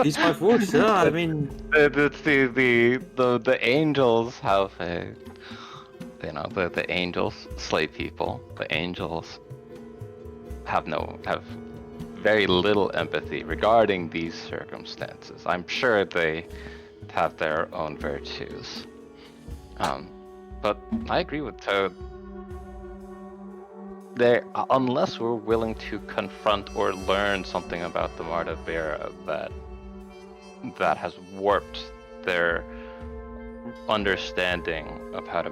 Peace by force. Yeah, I mean, it's the angels have a, the angels slay people. The angels have very little empathy regarding these circumstances. I'm sure they have their own virtues. But I agree with Toad. Unless we're willing to confront or learn something about the Martivera that has warped their understanding of how to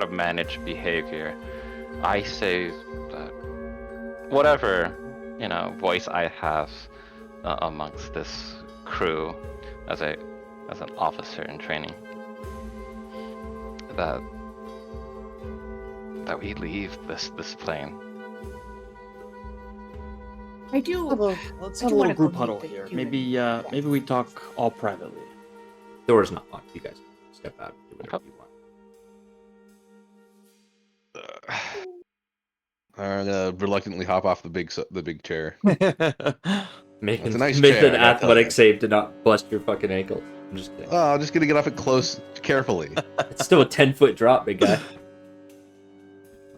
manage behavior, I say that whatever voice I have amongst this crew as an officer in training, that we leave this plane. I do. Let's have a little group huddle here. Maybe we talk all privately. Door's not locked. You guys can step out and do whatever you want. I'm gonna reluctantly hop off the big chair. Make It's a nice an chair, I gotta tell athletic you. save to not bust your fucking ankle. I'm just kidding. Oh, I'm just gonna get off it close, carefully. It's still a 10-foot drop, big guy.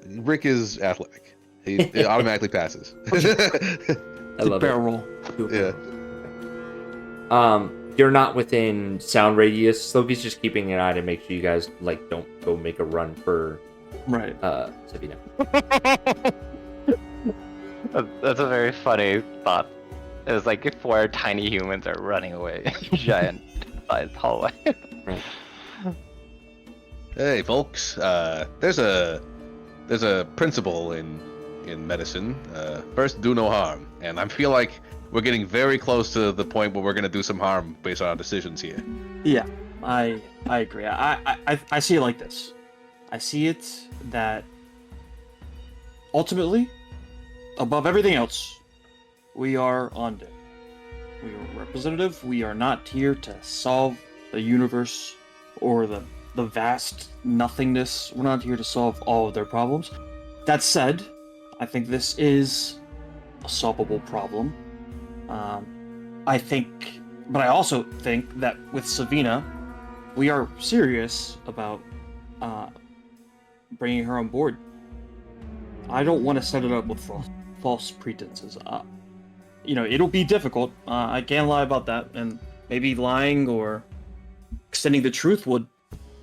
Rick is athletic. He automatically passes. I love it. Barrel roll. Yeah. You're not within sound radius. Slovy's just keeping an eye to make sure you guys don't go make a run for Right. Sabina. That's a very funny thought. It's like if 4 tiny humans are running away in a giant sized hallway. Right. Hey, folks. There's a principle in medicine. First, do no harm, and I feel like we're getting very close to the point where we're gonna do some harm based on our decisions here. Yeah, I agree. I see it like this. I see it that ultimately, above everything else, we are on deck. We are representative. We are not here to solve the universe or the vast nothingness. We're not here to solve all of their problems. That said, I think this is a solvable problem. But I also think that with Savina, we are serious about bringing her on board. I don't want to set it up with false pretenses. It'll be difficult. I can't lie about that, and maybe lying or extending the truth would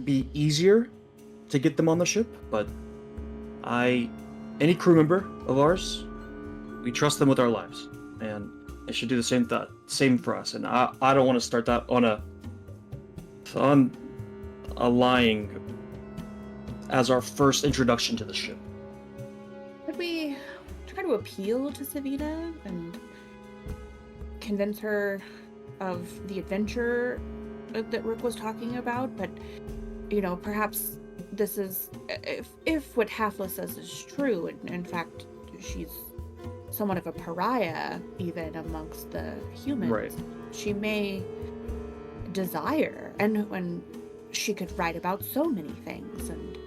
be easier to get them on the ship. But any crew member of ours, we trust them with our lives, and they should do the same for us. And I don't want to start that on a lying as our first introduction to the ship. Could we try to appeal to Savina and convince her of the adventure that Rick was talking about? But, perhaps this is, if what Halfla says is true, and in fact, she's somewhat of a pariah even amongst the humans. Right. She may desire, and when she could write about so many things and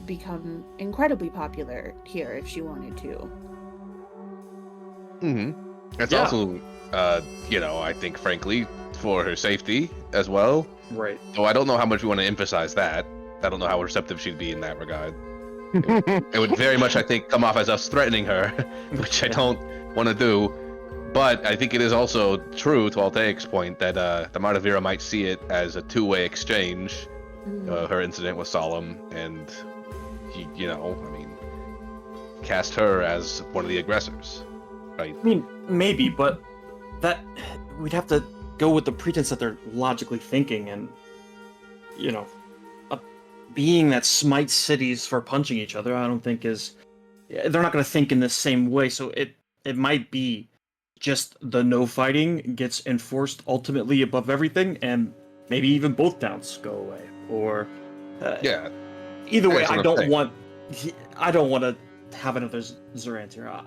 become incredibly popular here if she wanted to. It's also, I think, frankly, for her safety as well. Right. So I don't know how much we want to emphasize that. I don't know how receptive she'd be in that regard. It would very much, I think, come off as us threatening her, which I don't want to do. But I think it is also true, to Altaic's point, that the Martavira might see it as a two-way exchange. Her incident with Solemn, and cast her as one of the aggressors, right? I mean, maybe, but that we'd have to go with the pretense that they're logically thinking, and a being that smites cities for punching each other, I don't think they're not going to think in the same way. So it might be just the no fighting gets enforced ultimately above everything, and maybe even both towns go away, or Either way, I don't want to have another Zorantir.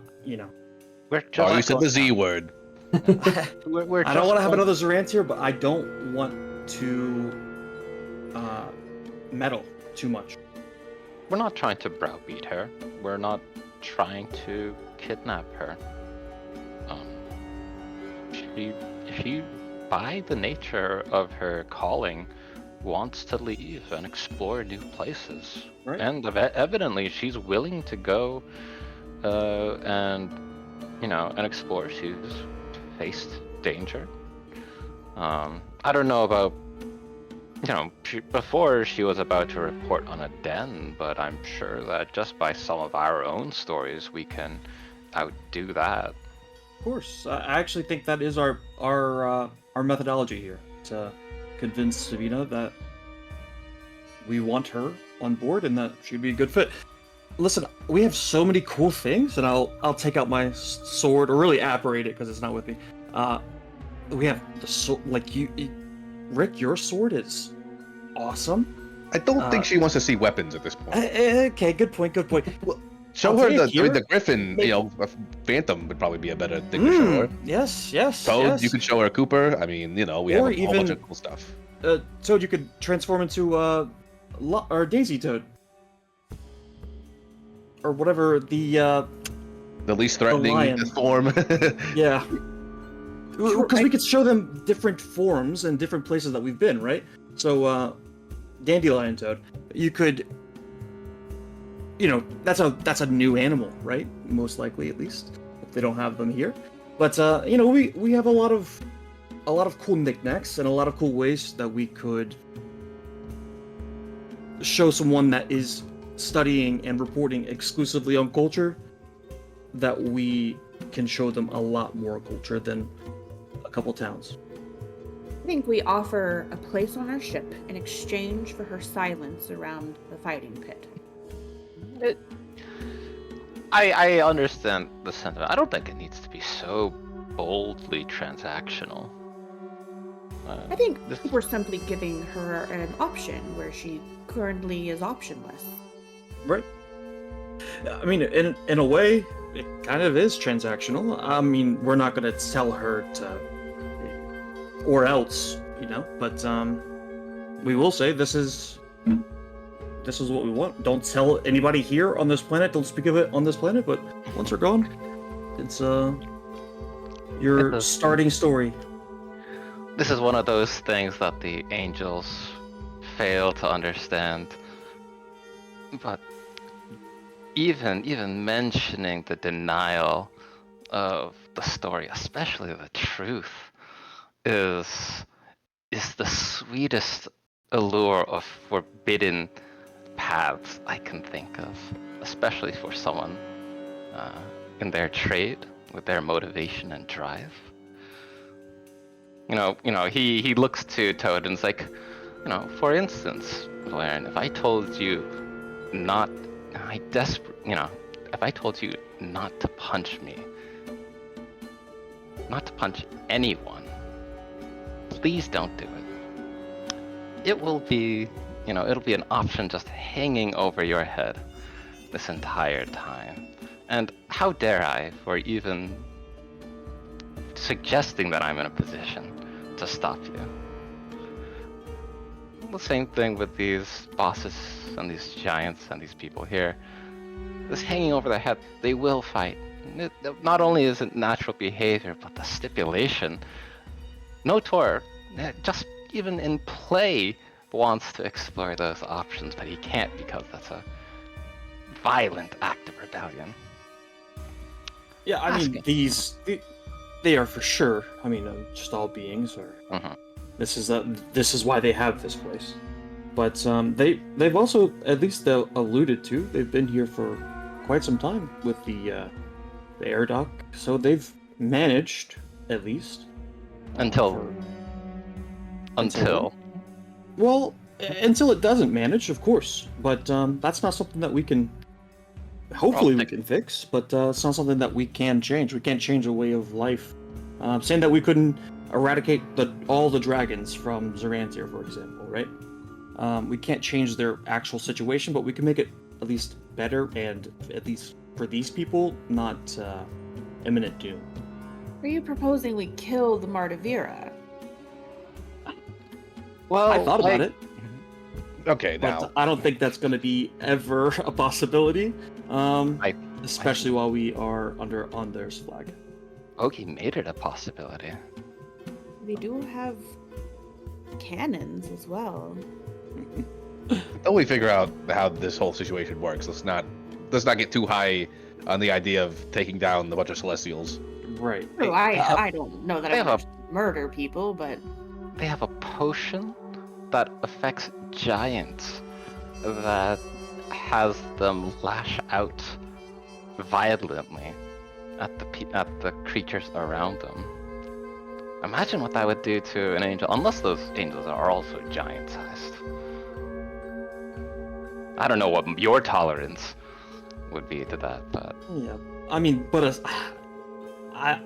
We're just you said the Z word. I don't want to have another Zorantir, but I don't want to meddle too much. We're not trying to browbeat her. We're not trying to kidnap her. She, by the nature of her calling, wants to leave and explore new places. Right. And evidently she's willing to go and explore. She's faced danger. I don't know about, before she was about to report on a den, but I'm sure that just by some of our own stories we can outdo that. Of course. I actually think that is our methodology here, to convince Savina that we want her on board and that she'd be a good fit. Listen, we have so many cool things, and I'll take out my sword, or really apparate it because it's not with me. We have the sword, Rick, your sword is awesome. I don't think she wants to see weapons at this point. Okay, good point. Well, show her the Griffin. Maybe. A Phantom would probably be a better thing to show her. Yes. Toad, yes. You could show her a Cooper. I mean, we have a whole bunch of cool stuff. Toad, you could transform into or Daisy Toad, or whatever the least threatening form. Yeah, because we could show them different forms and different places that we've been, right? So, Dandelion Toad, you could, that's a new animal, right? Most likely, at least, if they don't have them here. But we have a lot of cool knickknacks and a lot of cool ways that we could show someone that is studying and reporting exclusively on culture that we can show them a lot more culture than a couple towns. I think we offer a place on our ship in exchange for her silence around the fighting pit. I understand the sentiment. I don't think it needs to be so boldly transactional. I think we're simply giving her an option where she currently is optionless. Right. I mean, in a way, it kind of is transactional. I mean, we're not going to tell her to, or else, but we will say this is what we want. Don't tell anybody here on this planet. Don't speak of it on this planet. But once we're gone, It's your It does. starting story. This is one of those things that the angels fail to understand. But even mentioning the denial of the story, especially the truth, is the sweetest allure of forbidden paths I can think of, especially for someone in their trade with their motivation and drive. He looks to Toad and is like, for instance, Valerian, if I told you not, if I told you not to punch me, not to punch anyone, please don't do it. It will be, it'll be an option just hanging over your head this entire time. And how dare I for even suggesting that I'm in a position to stop you. The same thing with these bosses and these giants and these people here. This hanging over their head, they will fight. Not only is it natural behavior, but the stipulation. Notor, just even in play, wants to explore those options, but he can't because that's a violent act of rebellion. Yeah, I mean, they are for sure. I mean, just all beings are. Mhm. This is why they have this place. But they've also, at least alluded to, they've been here for quite some time with the air dock. So they've managed, at least, Until well, until it doesn't manage, of course. But that's not something that we can. Hopefully, we can fix. But it's not something that we can change. We can't change a way of life. Saying that we couldn't eradicate all the dragons from Zorantir, for example, right? We can't change their actual situation, but we can make it at least better, and at least for these people, not imminent doom. Are you proposing we kill the Mardavira? well, I thought about it, Okay, but now I don't think that's going to be ever a possibility. Especially while we are on their flag. Ogi made it a possibility. They do have cannons as well. until we figure out how this whole situation works, let's not get too high on the idea of taking down a bunch of Celestials. Right. True, I don't know that they I have want to murder people, but They have a potion that affects giants that has them lash out violently at the creatures around them. Imagine what that would do to an angel, unless those angels are also giant-sized. I don't know what your tolerance would be to that, but Yeah. I mean, but I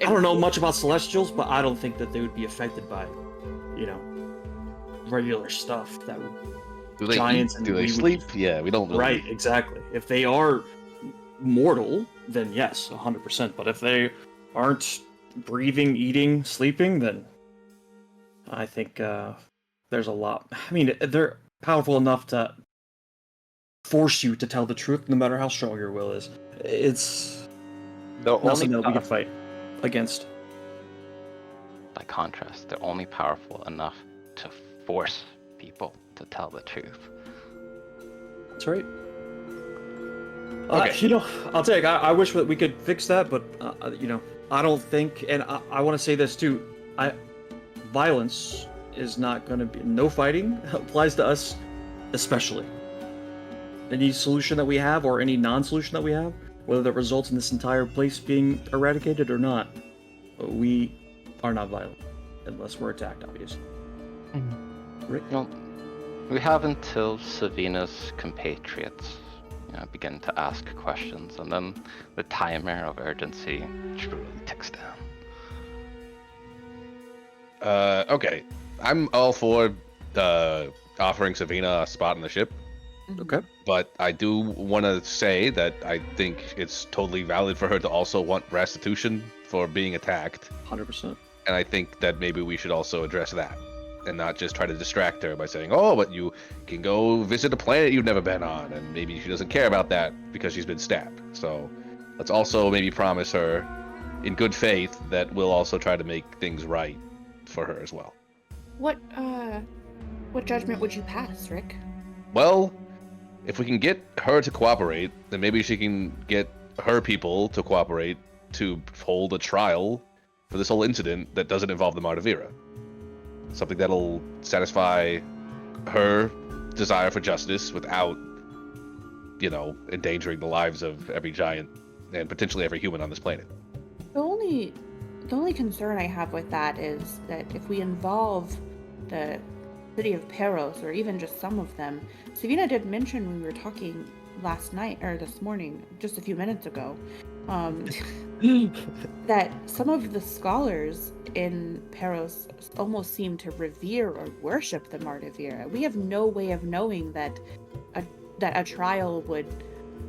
don't know much about Celestials, but I don't think that they would be affected by, regular stuff that would. Do they Giants eat? and Do they we would- sleep? Yeah, we don't really. Right, exactly. If they are mortal, then yes, 100%. But if they aren't breathing, eating, sleeping, then I think there's a lot. I mean, they're powerful enough to force you to tell the truth, no matter how strong your will is. It's they're not something that we only can fight against. by contrast, they're only powerful enough to force people to tell the truth. That's right. Okay. I'll take. I wish that we could fix that, but I don't think, and I want to say this too. Violence is not going to be. No fighting applies to us, especially. Any solution that we have, or any non-solution that we have, whether that results in this entire place being eradicated or not, we are not violent unless we're attacked, obviously. Right? We have until Savina's compatriots begin to ask questions, and then the timer of urgency truly ticks down. Okay, I'm all for offering Savina a spot on the ship, Okay. but I do want to say that I think it's totally valid for her to also want restitution for being attacked, 100%. and I think that maybe we should also address that, and not just try to distract her by saying, "Oh, but you can go visit a planet you've never been on," and maybe she doesn't care about that because she's been stabbed. So let's also maybe promise her, in good faith, that we'll also try to make things right for her as well. What judgment would you pass, Rick? Well, if we can get her to cooperate, then maybe she can get her people to cooperate to hold a trial for this whole incident that doesn't involve the Martavira. Something that'll satisfy her desire for justice without, endangering the lives of every giant and potentially every human on this planet. The only concern I have with that is that if we involve the city of Peros, or even just some of them, Savina did mention when we were talking last night, or this morning, just a few minutes ago, that some of the scholars in Peros almost seem to revere or worship the Martavira. We have no way of knowing that a trial would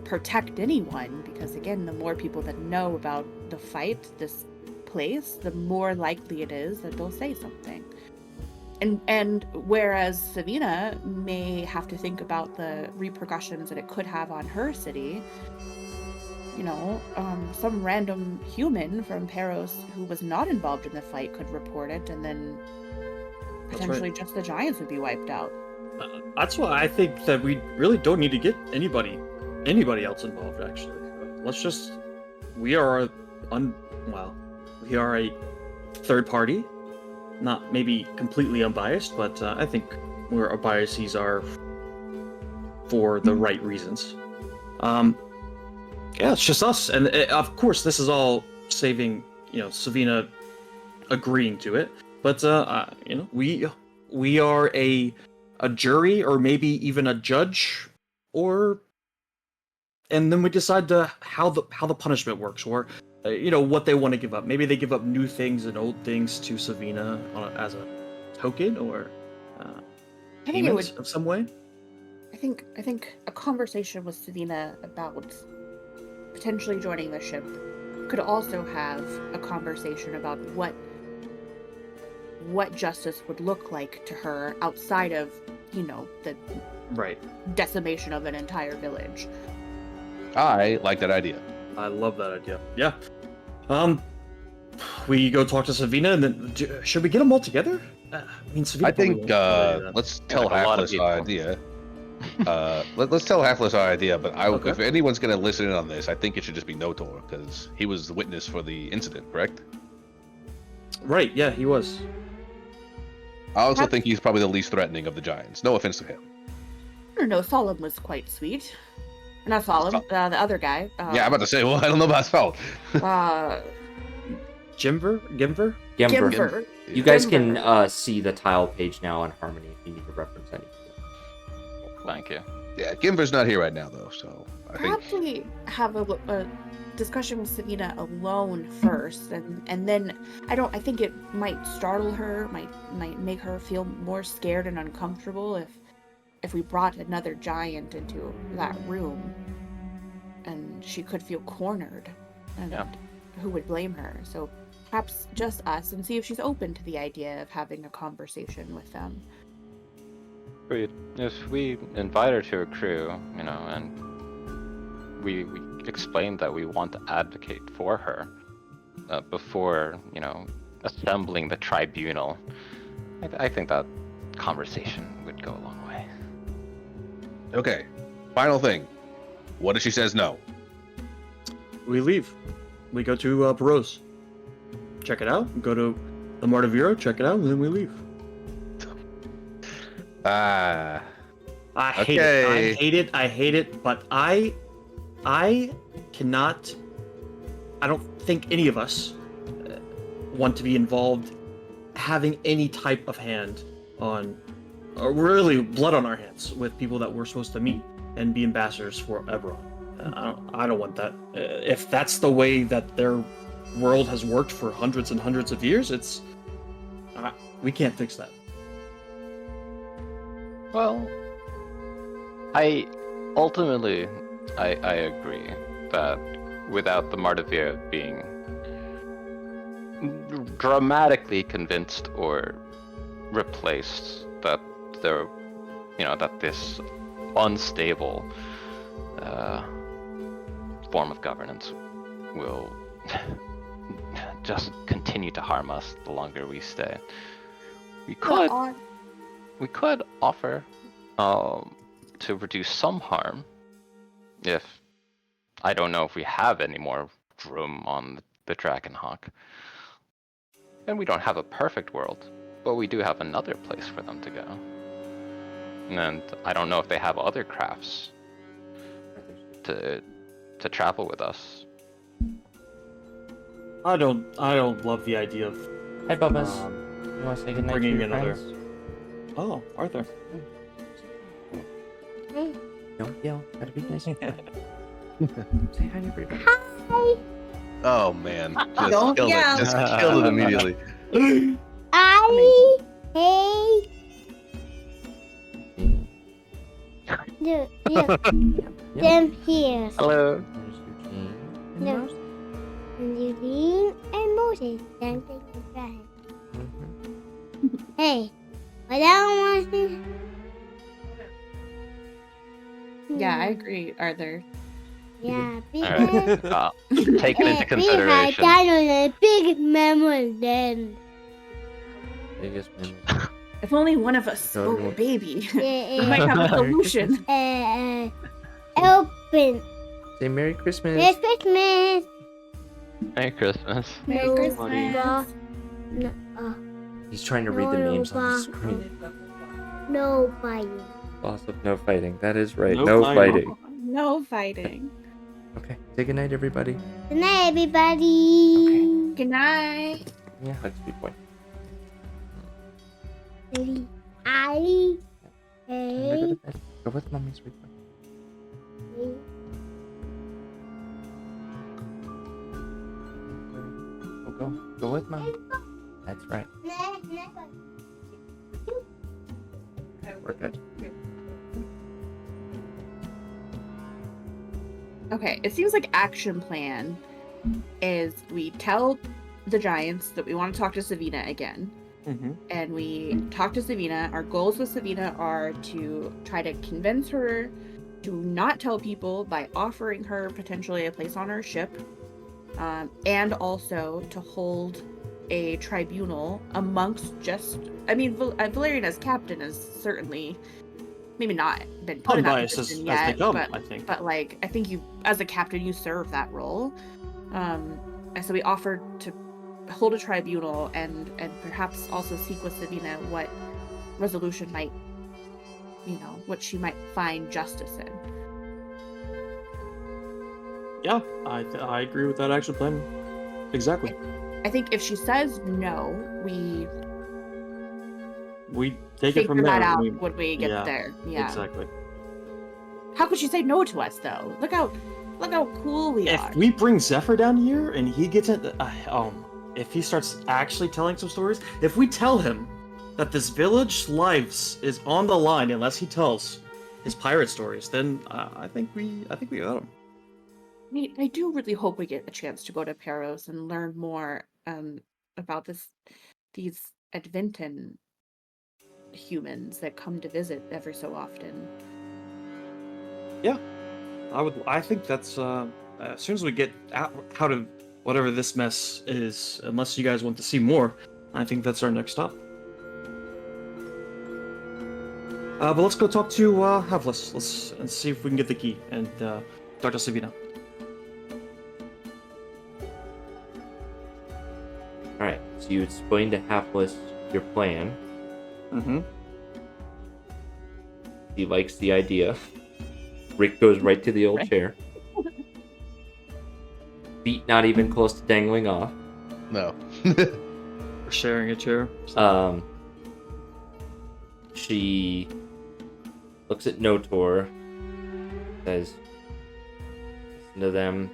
protect anyone, because again, the more people that know about the fight, this place, the more likely it is that they'll say something. And whereas Savina may have to think about the repercussions that it could have on her city, some random human from Peros who was not involved in the fight could report it, and then potentially just the giants would be wiped out. That's why I think that we really don't need to get anybody else involved. Actually, we are a third party. Not maybe completely unbiased, but I think our biases are for the right reasons. It's just us, and of course, this is all saving Savina agreeing to it. But we are a jury, or maybe even a judge, and then we decide how the punishment works, or what they want to give up. Maybe they give up new things and old things to Savina as a token, or payment of some way. I think a conversation with Savina about potentially joining the ship could also have a conversation about what justice would look like to her outside of the decimation of an entire village. I like that idea. I love that idea. Yeah. We go talk to Savina, and then should we get them all together? Savina. I think let's tell Halfless our idea. Let's tell Halfless our idea. But if anyone's gonna listen in on this, I think it should just be Notor, because he was the witness for the incident, correct? Right. Yeah, he was. I also think he's probably the least threatening of the giants. No offense to him. I don't know. Solemn was quite sweet. Not Solemn, the other guy. Yeah, I'm about to say, well, I don't know about Solemn. Gimver? You guys can see the tile page now on Harmony if you need to reference anything. Thank you. Yeah, Gimver's not here right now, though, so Perhaps we have a discussion with Savina alone first, and then I think it might startle her, might make her feel more scared and uncomfortable if we brought another giant into that room, and she could feel cornered, and who would blame her? So perhaps just us, and see if she's open to the idea of having a conversation with them. If we invite her to a crew, and we explain that we want to advocate for her before, assembling the tribunal, I think that conversation would go a long way. Okay, final thing. What if she says no? We leave. We go to Peros. Check it out. Go to the Martavira, check it out, and then we leave. I hate it, but I cannot. I don't think any of us want to be involved having any type of hand on, or really blood on our hands with people that we're supposed to meet and be ambassadors for Eberron. I don't want that. If that's the way that their world has worked for hundreds and hundreds of years, we can't fix that. Well, I agree that without the Martavira being dramatically convinced or replaced, that that this unstable form of governance will just continue to harm us the longer we stay. We could offer to reduce some harm if I don't know if we have any more room on the Dragonhawk. And we don't have a perfect world, but we do have another place for them to go. And I don't know if they have other crafts to travel with us. I don't love the idea of Hi, Bubbas. um, You want to say goodnight to bringing your another. friends? Oh, Arthur. Don't yell. Gotta be nice. Say hi to everybody. Oh man, just Don't killed yell. it. Just killed it immediately. I hate them here. Hello. There's Eugene. And No. Moses. And Eugene and Moses dancing and crying. Hey, what I want to... Yeah, I agree, Arthur. Yeah, Alright. because Take it into we had consideration. that on a big memory then. Biggest memory. If only one of us Go spoke to- baby, Yeah, we might have a solution. Open. Say Merry Christmas. Merry Christmas. Merry Christmas. Merry No, Christmas. boss. No, He's trying to read the No, names on the Bob. screen. no fighting. Boss of no fighting. That is right. No No fighting. fighting. No fighting. Okay. Say goodnight, everybody. Good night, everybody. Good night. Yeah, hugs be boy. Ready? Ali. Time to go Hey. to bed. Go with mommy, sweet boy. Go with mommy. That's right. We're good. Okay, it seems like action plan is we tell the giants that we want to talk to Savina again. Mm-hmm. And we talk to Savina. Our goals with Savina are to try to convince her to not tell people by offering her potentially a place on her ship, and also to hold a tribunal amongst just. I mean, Valerian as captain is certainly maybe not been put in that Unbiased as position they yet, come, but I think. like I think you, as a captain, you serve that role. And so we offered to hold a tribunal and perhaps also seek with Savina what resolution might, what she might find justice in. Yeah, I agree with that action plan. Exactly. I think if she says no, we take it from figure there. that out We- when we get yeah, there. Yeah. Exactly. How could she say no to us though? Look how cool we are. If we bring Zephyr down here and he gets it, if he starts actually telling some stories, if we tell him that this village lives is on the line unless he tells his pirate stories, then I think we got him. I do really hope we get a chance to go to Peros and learn more about these Adventan humans that come to visit every so often. I think that's as soon as we get out of whatever this mess is, unless you guys want to see more, I think that's our next stop. But let's go talk to Havlis. Let's see if we can get the key and talk to Savina. Alright, so you explain to Hapless your plan. Mm-hmm. He likes the idea. Rick goes right to the old Right. chair. Feet not even close to dangling off. No. We're sharing a chair. She looks at Notor, says, listen to them.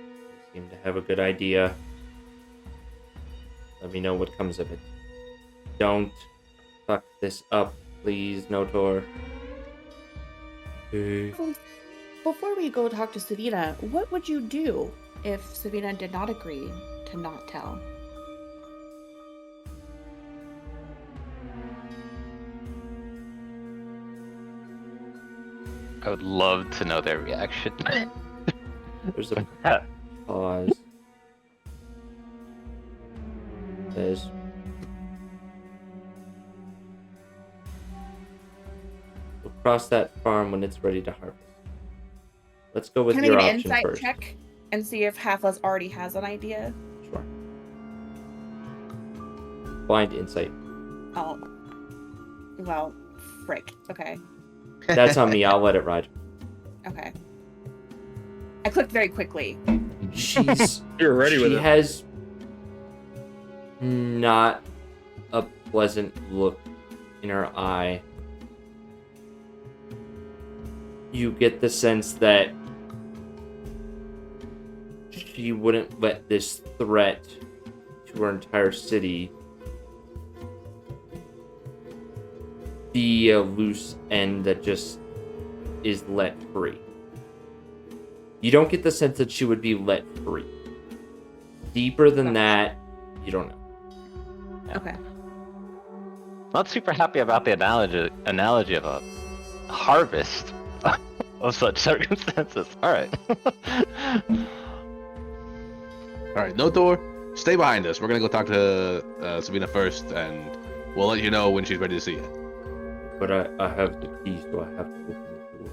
They seem to have a good idea. Let me know what comes of it. Don't fuck this up, please, Notor. Before we go talk to Savina, what would you do if Savina did not agree to not tell? I would love to know their reaction. There's a pause. says, "We'll cross that farm when it's ready to harvest." Let's go with Can I your get an option insight first. check and see if Halfless already has an idea? Sure. Blind insight. Oh. Well, frick. Okay. That's on me. I'll let it ride. Okay. I clicked very quickly. She's You're ready with she it. has not a pleasant look in her eye. You get the sense that she wouldn't let this threat to her entire city be a loose end that just is let free. You don't get the sense that she would be let free. Deeper than that, you don't know. Okay. Not super happy about the analogy of a harvest of such circumstances. All right. All right, Notor, stay behind us. We're gonna go talk to Sabina first, and we'll let you know when she's ready to see you. But I have the key, so I have to open the door.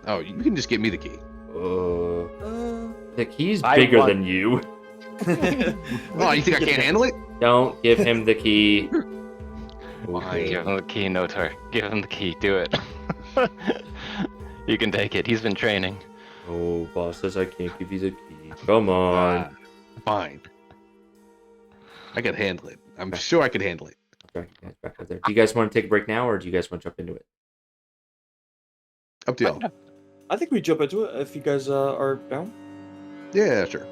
Oh, you can just give me the key. The key's I bigger want- than you. Oh, you think I can't handle it? Don't give him the key. Fine. Give him the key, Notor. Give him the key. Do it. You can take it. He's been training. Oh, boss says I can't give you the key. Come on. Fine. I can handle it. I'm sure I can handle it. Okay, guys, back up there. Do you guys want to take a break now, or do you guys want to jump into it? Up to y'all. I think we jump into it if you guys are down. Yeah, sure.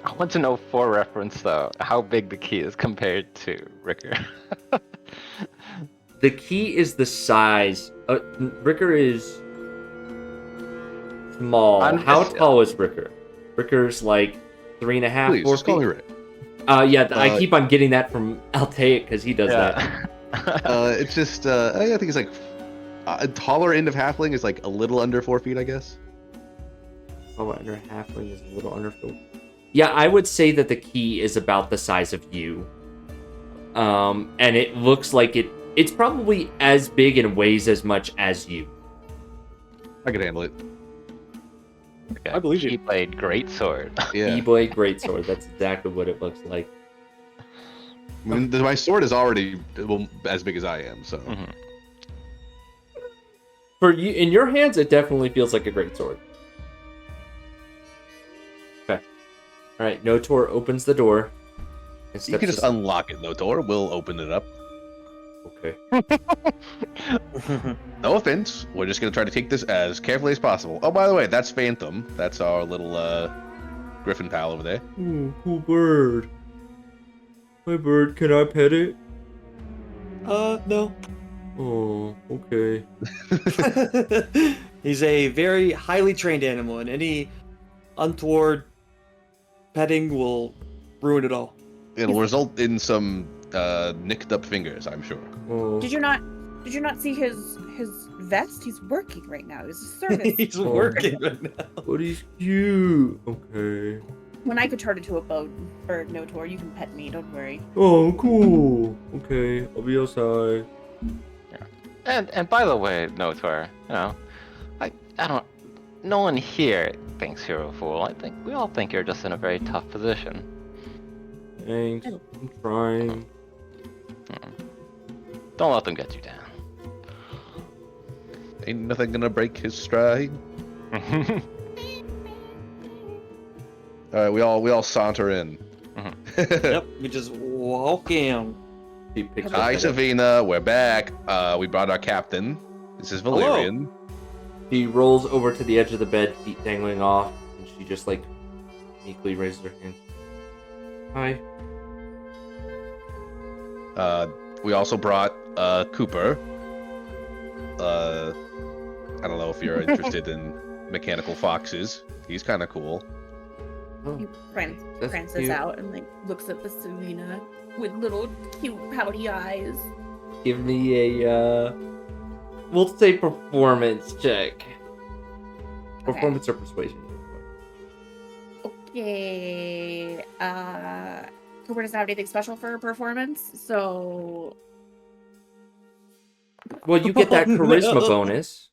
I want to know for reference though how big the key is compared to Ricker. The key is the size. Ricker is small. How tall is Ricker? Ricker's like 3.5, Please, 4 just call me feet. Rick. Yeah, I keep on getting that from Altaic because he does that. It's just, I think it's like a taller end of halfling is like a little under 4 feet, I guess. Oh, under halfling is a little under 4. Yeah, I would say that the key is about the size of you. And it looks like it's probably as big and weighs as much as you. I can handle it. I believe you. Keyblade greatsword. Yeah. E-blade greatsword. That's exactly what it looks like. I mean, my sword is already as big as I am, so. Mhm. For you, in your hands, it definitely feels like a greatsword. Okay. All right. Notor opens the door. And You steps can just aside. unlock it, Notor. We'll open it up. Okay. No offense. We're just gonna try to take this as carefully as possible. Oh, by the way, that's Phantom. That's our little griffin pal over there. Ooh, cool bird. My bird, can I pet it? No. Oh, okay. He's a very highly trained animal, and any untoward petting will ruin it all. It'll result in some nicked up fingers, I'm sure. Oh. Did you not see his vest? He's working right now. He's a service. He's working right now. But he's cute. Okay. When I could turn into a bird, Notor, you can pet me. Don't worry. Oh, cool. Okay, I'll be outside. And by the way, Notor, you know, I don't. No one here thinks you're a fool. I think we all think you're just in a very tough position. Thanks. I'm trying. Don't let them get you down. Ain't nothing gonna break his stride. All right, we all saunter in. Yep, we just walk in. He picks Hi, up. Savina. We're back. We brought our captain. This is Valerian. He rolls over to the edge of the bed, feet dangling off, and she just like meekly raises her hand. Hi. We also brought Cooper. I don't know if you're interested in mechanical foxes. He's kind of cool. He That's prances cute. out and like looks at the Serena with little cute pouty eyes. Give me a we'll say performance check. Performance or persuasion. Okay. Cooper doesn't have anything special for her performance, so Well, you get that Oh, charisma no. bonus.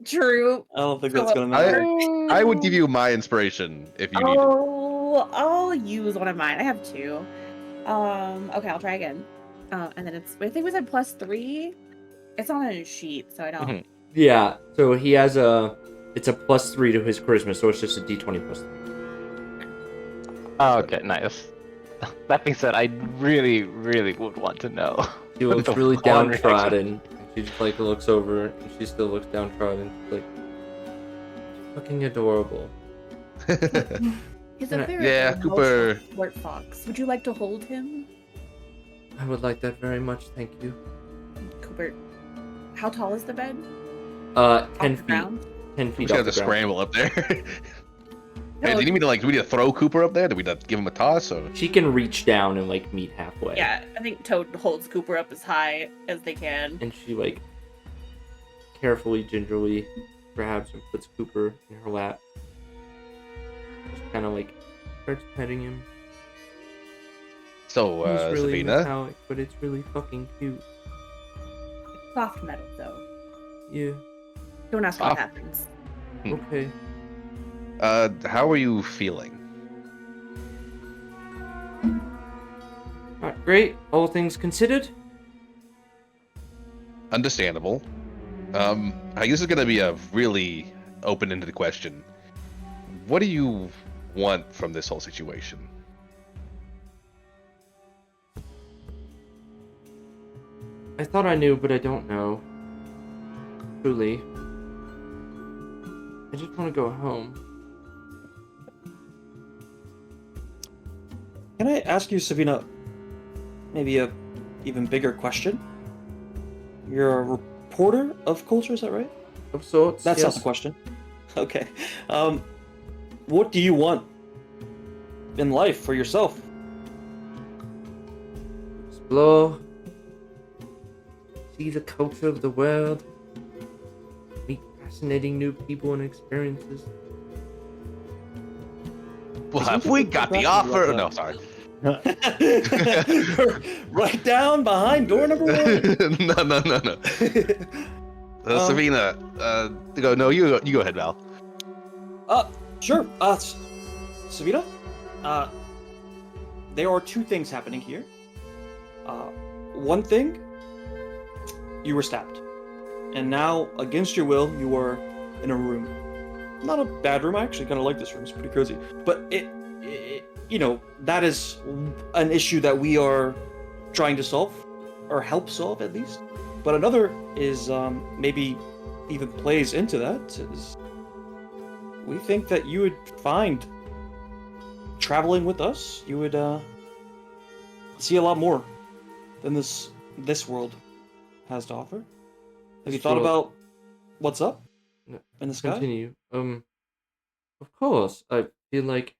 true. I don't think So that's gonna matter. I would give you my inspiration if you need it. Oh, I'll use one of mine. I have 2. Okay, I'll try again. And then I think we said +3. It's on a sheet, so I don't. Mhm. Yeah, so he has it's a +3 to his charisma, so it's just a d20 +3. Okay, nice. That being said, I really, really would want to know. She what looks the really one reaction- downtrodden. And she just like looks over and she still looks downtrodden. Like fucking adorable. He's a very Yeah, emotional Cooper. sport fox. Would you like to hold him, I would like that very much, thank you. Cooper? How tall is the bed? 10 Off the feet. ground? 10 We feet just off have the to ground. scramble up there. Hey, No, do you need me to do we need to throw Cooper up there? Do we need to give him a toss or? She can reach down and like meet halfway. Yeah, I think Toad holds Cooper up as high as they can. And she like carefully, gingerly grabs and puts Cooper in her lap. Just kind of like starts petting him. So, He's really Savina, metallic, but it's really fucking cute. Soft metal, though. Yeah. Don't ask Soft. what happens. Okay. how are you feeling? Alright, great. All things considered. Understandable. I guess this is gonna be a really open-ended question. What do you want from this whole situation? I thought I knew, but I don't know. Truly. I just want to go home. Can I ask you, Savina, maybe a even bigger question? You're a reporter of culture, is that right? Of sorts. That's yes. not the question. Okay. What do you want in life for yourself? Explore. See the culture of the world. Meet fascinating new people and experiences. Well, Isn't have it we the got the graphic offer? like No, that? sorry. Right down behind door number 1. no. Savina, go. No, you go ahead, Val. Sure. Savina, there are 2 things happening here. One thing, you were stabbed, and now, against your will, you are in a room. Not a bad room. I actually kind of like this room. It's pretty cozy. But it, that is an issue that we are trying to solve, or help solve at least. But another is maybe even plays into that is we think that you would find traveling with us, you would see a lot more than this world has to offer. Have you This thought world- about what's up No, in the sky? Continue. Of course. I feel like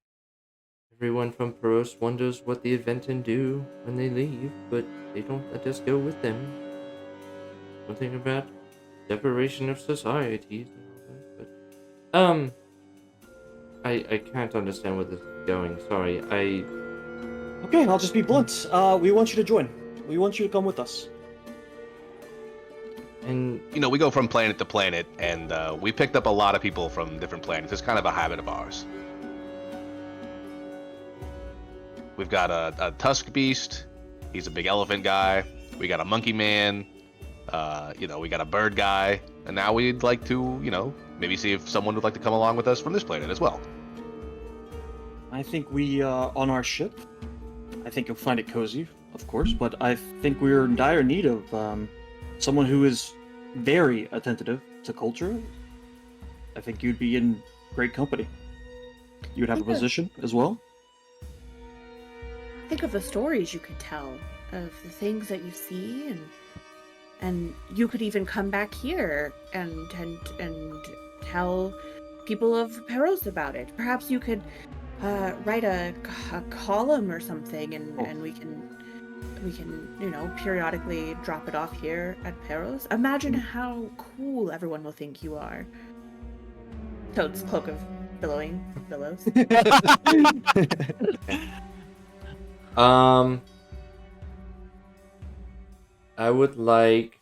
everyone from Peros wonders what the Adventin do when they leave, but they don't let us go with them. Something about separation of societies and all that, but I can't understand where this is going. Sorry. Okay, I'll just be blunt. We want you to join. We want you to come with us. And We go from planet to planet, and we picked up a lot of people from different planets. It's kind of a habit of ours. We've got a tusk beast. He's a big elephant guy. We got a monkey man. We got a bird guy. And now we'd like to, maybe see if someone would like to come along with us from this planet as well. I think we, on our ship, I think you'll find it cozy, of course, but I think we're in dire need of someone who is very attentive to culture. I think you'd be in great company. You would have a Yeah. position as well. Think of the stories you could tell, of the things that you see, and you could even come back here and tell people of Peros about it. Perhaps you could write a column or something, and we can periodically drop it off here at Peros. Imagine how cool everyone will think you are. Toad's cloak of billows. I would like.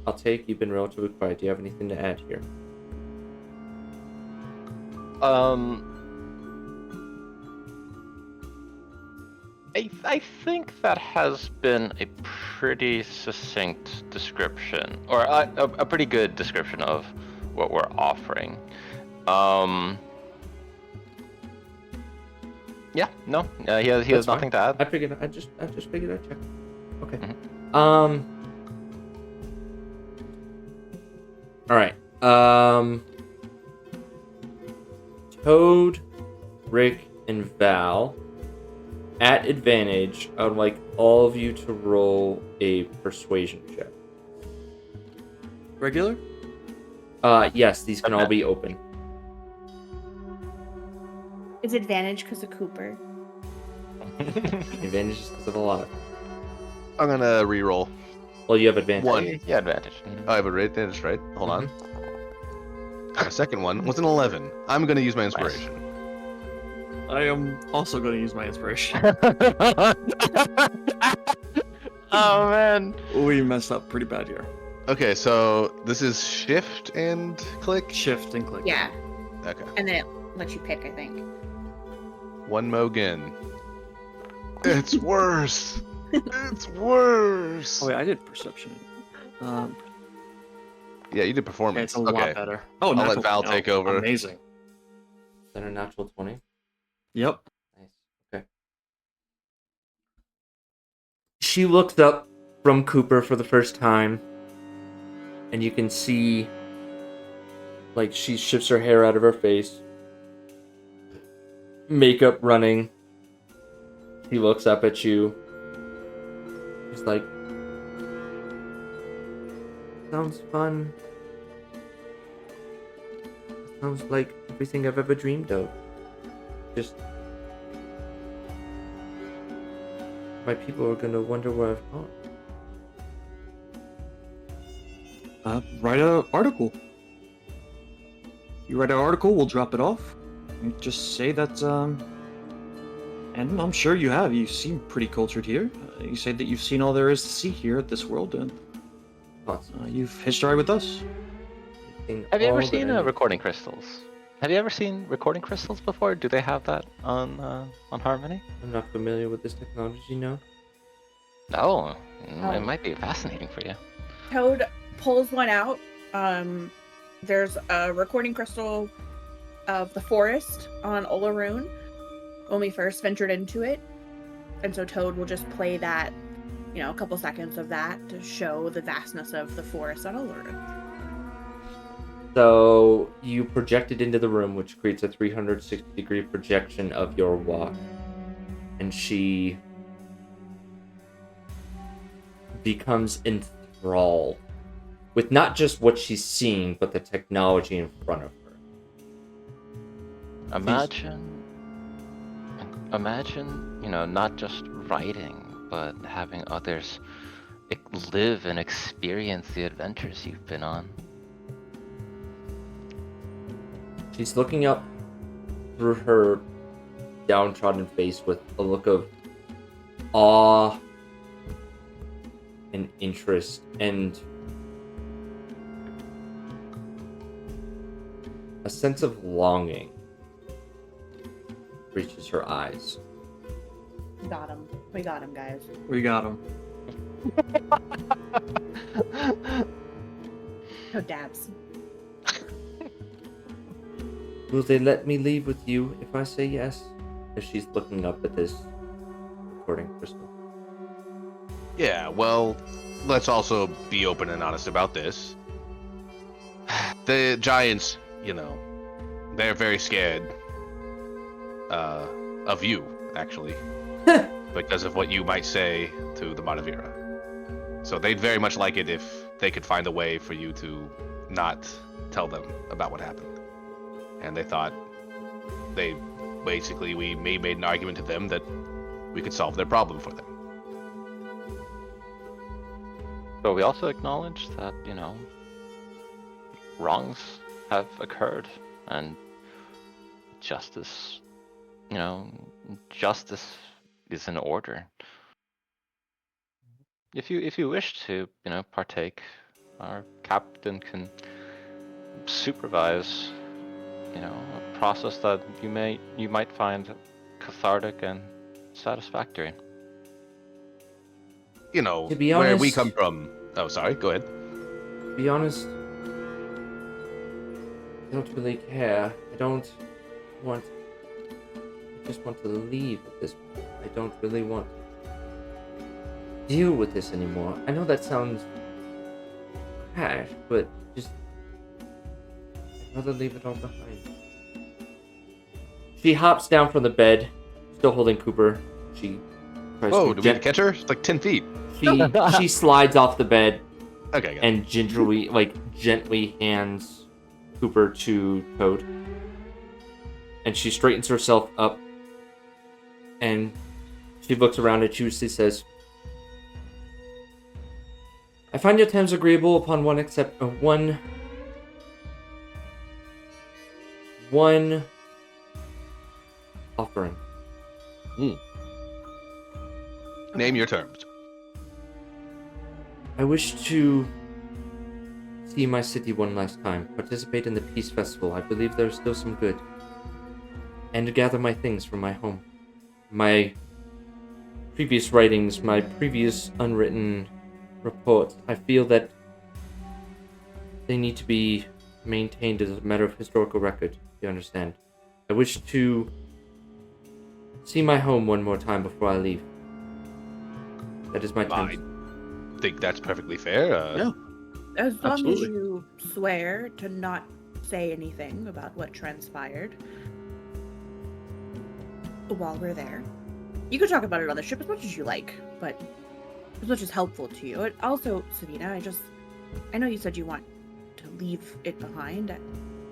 I'll take. You've been relatively quiet. Do you have anything to add here? I think that has been a pretty succinct description, or a pretty good description of what we're offering. Yeah, no, he has That's nothing fine. to add. I just figured I'd check. Okay. Mhm. All right. Toad, Rick, and Val. At advantage, I would like all of you to roll a persuasion check. Regular? Yes, these can all be open. Is advantage because of Cooper? Advantage is because of a lot. I'm gonna re-roll. Well, you have advantage. One. Yeah, advantage. I have a advantage, right? Hold on. My second one was an 11. I'm gonna use my inspiration. I am also going to use my inspiration. Oh man. We messed up pretty bad here. Okay, so this is shift and click. Shift and click. Yeah, Okay. and then it lets you pick, I think. One Mogan. It's worse. It's worse. Oh wait, I did perception. Yeah, you did performance. It's a lot better. Oh, I'll let natural Val 20. take over. Amazing. Is that a natural 20? Yep. Nice. Okay. She looks up from Cooper for the first time, and you can see, like, she shifts her hair out of her face. Makeup running. He looks up at you. He's like, sounds fun. Sounds like everything I've ever dreamed of. Just... my people are gonna wonder where I've gone. Write an article. You write an article, we'll drop it off. And just say that, and I'm sure you have. You seem pretty cultured here. You say that you've seen all there is to see here at this world, and you've hitched a ride with us. Have you ever seen recording crystals? Have you ever seen recording crystals before? Do they have that on Harmony? I'm not familiar with this technology, no. No, it might be fascinating for you. Toad pulls one out. There's a recording crystal of the forest on Olaroon when we first ventured into it. And so Toad will just play that, a couple seconds of that to show the vastness of the forest on Olaroon. So you project it into the room, which creates a 360-degree projection of your walk. And she becomes enthralled with not just what she's seeing, but the technology in front of her. Imagine, not just writing, but having others live and experience the adventures you've been on. She's looking up through her downtrodden face with a look of awe and interest and a sense of longing reaches her eyes. Got him. We got him, guys. We got him. No dabs. Will they let me leave with you if I say yes? As she's looking up at this recording crystal. Yeah, well, let's also be open and honest about this. The giants, they're very scared of you, actually, because of what you might say to the Manavira. So they'd very much like it if they could find a way for you to not tell them about what happened. And they thought we made an argument to them that we could solve their problem for them. But we also acknowledge that, wrongs have occurred and justice is in order. If you wish to, partake, our captain can supervise, a process that you might find cathartic and satisfactory. To be where we honest- come from. Oh, sorry. Go ahead. To be honest, I don't really care. I just want to leave at this point. I don't really want to deal with this anymore. I know that sounds harsh, but just I'd rather leave it all behind. She hops down from the bed, still holding Cooper. She tries Whoa, to did we catch her? It's like 10 feet. she slides off the bed Okay, good. and gently hands Cooper to Toad. And she straightens herself up and she looks around at you. She says, I find your terms agreeable upon one offering. Name your terms. I wish to see my city one last time, participate in the Peace Festival. I believe there is still some good. And to gather my things from my home. My previous writings, my previous unwritten reports, I feel that they need to be maintained as a matter of historical record, you understand. I wish to see my home one more time before I leave. That is my I terms. think that's perfectly fair. Yeah. As long Absolutely. as you swear to not say anything about what transpired while we're there. You can talk about it on the ship as much as you like, but as much as helpful to you. And also, Savina, I know you said you want to leave it behind.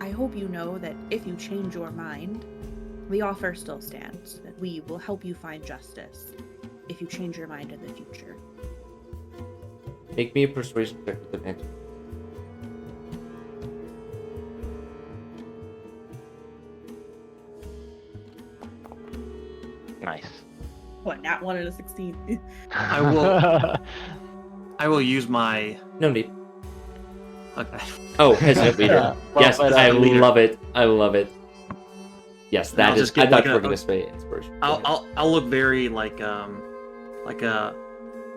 I hope you know that if you change your mind, the offer still stands, that we will help you find justice if you change your mind in the future. Make me a persuasion check with advantage. Nice. What, not 1 and a 16? I will use my. No need. Okay. Oh, hesitant leader. Yeah. Yes, Well, I leader. love it. I love it. Yes, And I'll that is. just give I thought like you a- were going to say inspiration. Go ahead. I'll look very like a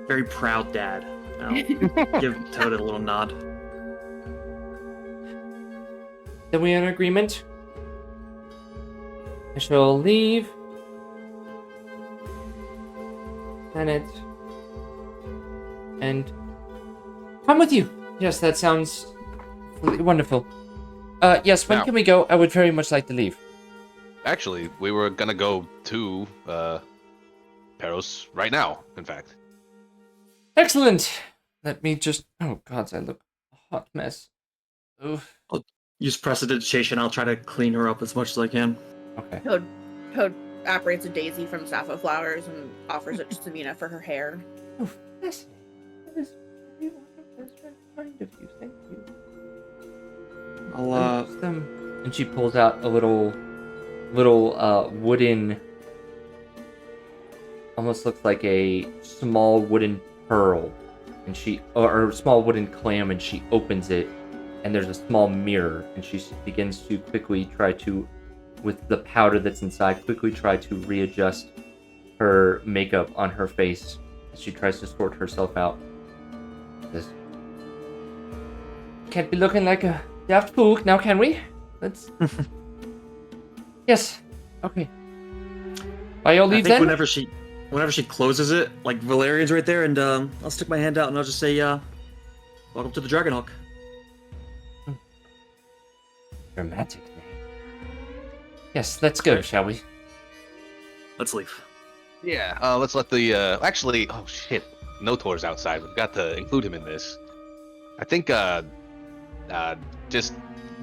very proud dad. I'll give Toad a little nod. Then we are in agreement. I shall leave. Planet. And come with you. Yes, that sounds wonderful. Yes, when Now- can we go? I would very much like to leave. Actually, we were gonna go to Peros right now, in fact. Excellent. Let me just. Oh God, I look a hot mess. Oof. Use prestidigitation. I'll try to clean her up as much as I can. Okay. Toad operates a daisy from Sappho Flowers and offers it to Savina for her hair. Oh, fascinating. That is very wonderful. That's very kind of you. Thank you. I'll Just, and she pulls out a little wooden, almost looks like a small wooden pearl, and or a small wooden clam, and she opens it, and there's a small mirror, and she begins to quickly try to, with the powder that's inside, quickly try to readjust her makeup on her face as she tries to sort herself out. Says, can't be looking like a daft fool now, can we? Let's. Yes. Okay. By your I leave think then. whenever she closes it, like Valerian's right there, and I'll stick my hand out and I'll just say, "Welcome to the Dragonhawk." Dramatic name. Yes, let's go, shall we? Let's leave. Yeah, let's let the actually, oh shit, Notor's outside. We've got to include him in this. I think just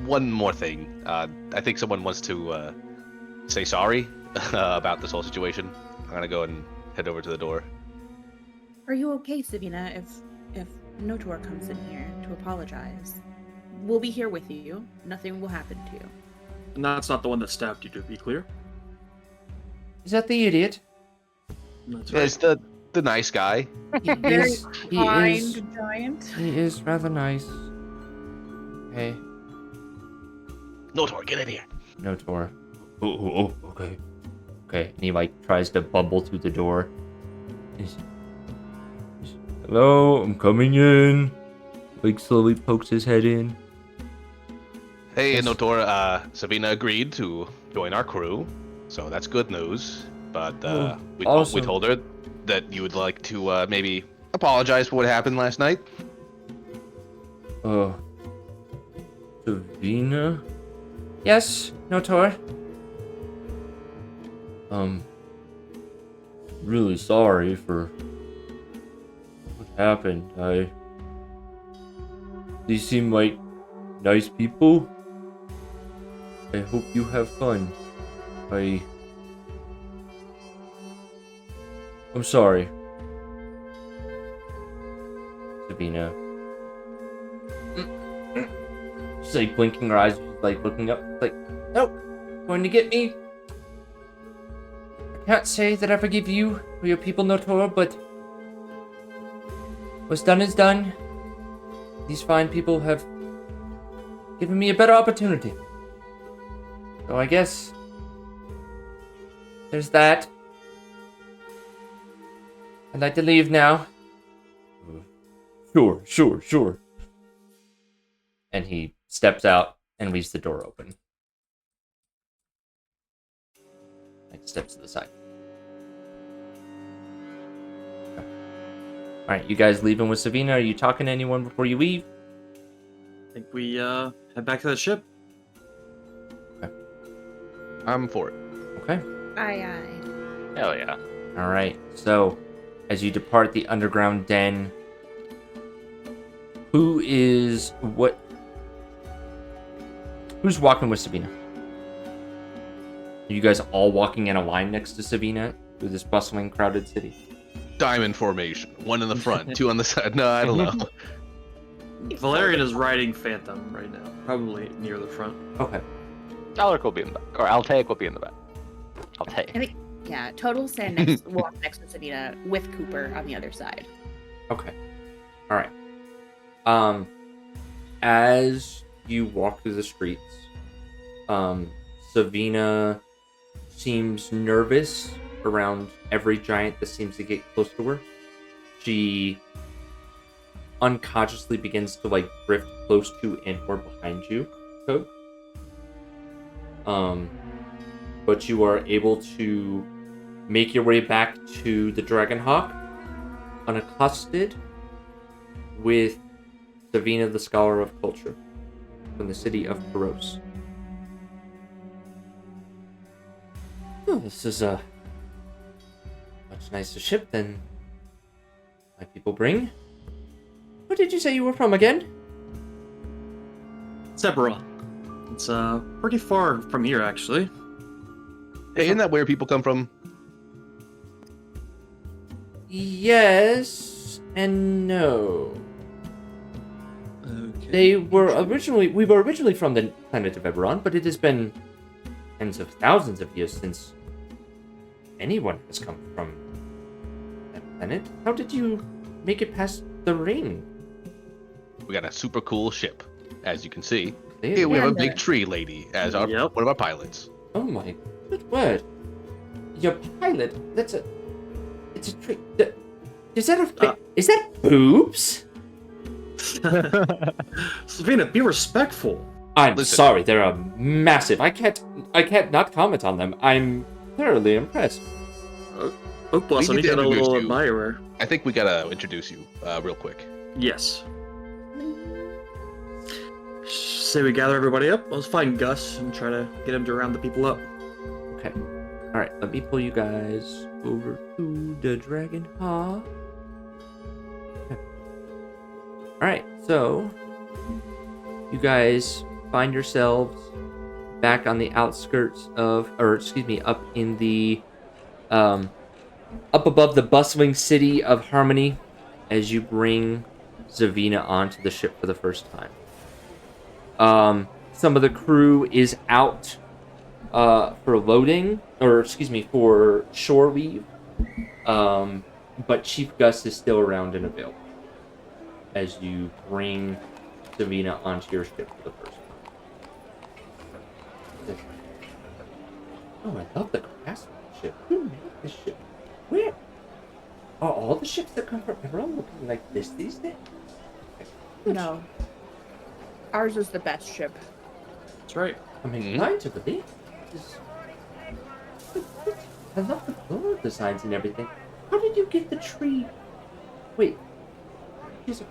one more thing. I think someone wants to say sorry about this whole situation. I'm gonna go and head over to the door. Are you okay, Savina, if Notor comes in here to apologize? We'll be here with you. Nothing will happen to you. And that's not the one that stabbed you, to be clear. Is that the idiot? That's Yeah, it's the nice guy. Very He kind giant. He is rather nice. Okay. Notor, get in here. No, Tor. Oh, okay. Okay, and he, like, tries to bumble through the door. Hello, I'm coming in. Like, slowly pokes his head in. Hey, Yes. Notor, Savina agreed to join our crew, so that's good news. But we awesome. told her that you would like to maybe apologize for what happened last night. Savina? Yes, Notor. Really sorry for what happened. These seem like nice people. I hope you have fun. I'm sorry. Savina. She's like blinking her eyes, like looking up, like, nope, going to get me. I can't say that I forgive you or your people, Notor, but what's done is done. These fine people have given me a better opportunity. So I guess there's that. I'd like to leave now. Sure. And he steps out and leaves the door open. Like, steps to the side. Okay. Alright, you guys leaving with Savina? Are you talking to anyone before you leave? I think we head back to the ship. I'm for it. Okay. Aye. Hell yeah. Alright, so as you depart the underground den, who's walking with Savina? Are you guys all walking in a line next to Savina through this bustling, crowded city? Diamond formation. One in the front, two on the side. No, I don't know. Valerian is riding Phantom right now, probably near the front. Okay. Alaric will be in the back, or Altaic will be in the back. Altaic. I think, yeah, Total stand walk next to Sabina with Cooper on the other side. Okay. Alright. As you walk through the streets, Savina seems nervous around every giant that seems to get close to her. She unconsciously begins to, like, drift close to and or behind you, Code. But you are able to make your way back to the Dragonhawk unaccosted with Savina, the Scholar of Culture, from the city of Peros. Oh, this is a much nicer ship than my people bring. Where did you say you were from again? It's Eberron. It's pretty far from here, actually. Hey, isn't that where people come from? Yes and no. Okay. We were originally from the planet of Eberron, but it has been tens of thousands of years since anyone has come from that planet. How did you make it past the ring? We got a super cool ship, as you can see. Clearly. Here we have a And, big tree lady as our Yep. one of our pilots. Oh my good word! Your pilot? It's a trick. Is that is that boobs? Savina, be respectful. I'm Listen. sorry, they're massive. I can't not comment on them. I'm thoroughly impressed. Oak Blossom, need you to got a little introduce you. admirer. I think we gotta introduce you real quick. Yes. Say we gather everybody up. Let's find Gus and try to get him to round the people up. Okay. All right. Let me pull you guys over to the Dragon Hall. Okay. All right. So you guys find yourselves back on the outskirts of, up in the, up above the bustling city of Harmony, as you bring Zavina onto the ship for the first time. Some of the crew is out for loading, for shore leave. But Chief Gus is still around in a veil as you bring Savina onto your ship for the first time. Oh, I love the craftsmanship. Who made this ship? Where are all the ships that come from Eberron looking like this these days? No. Ours is the best ship. That's right. I'm inclined to believe. I love the floral designs and everything. How did you get the tree? Wait. She's.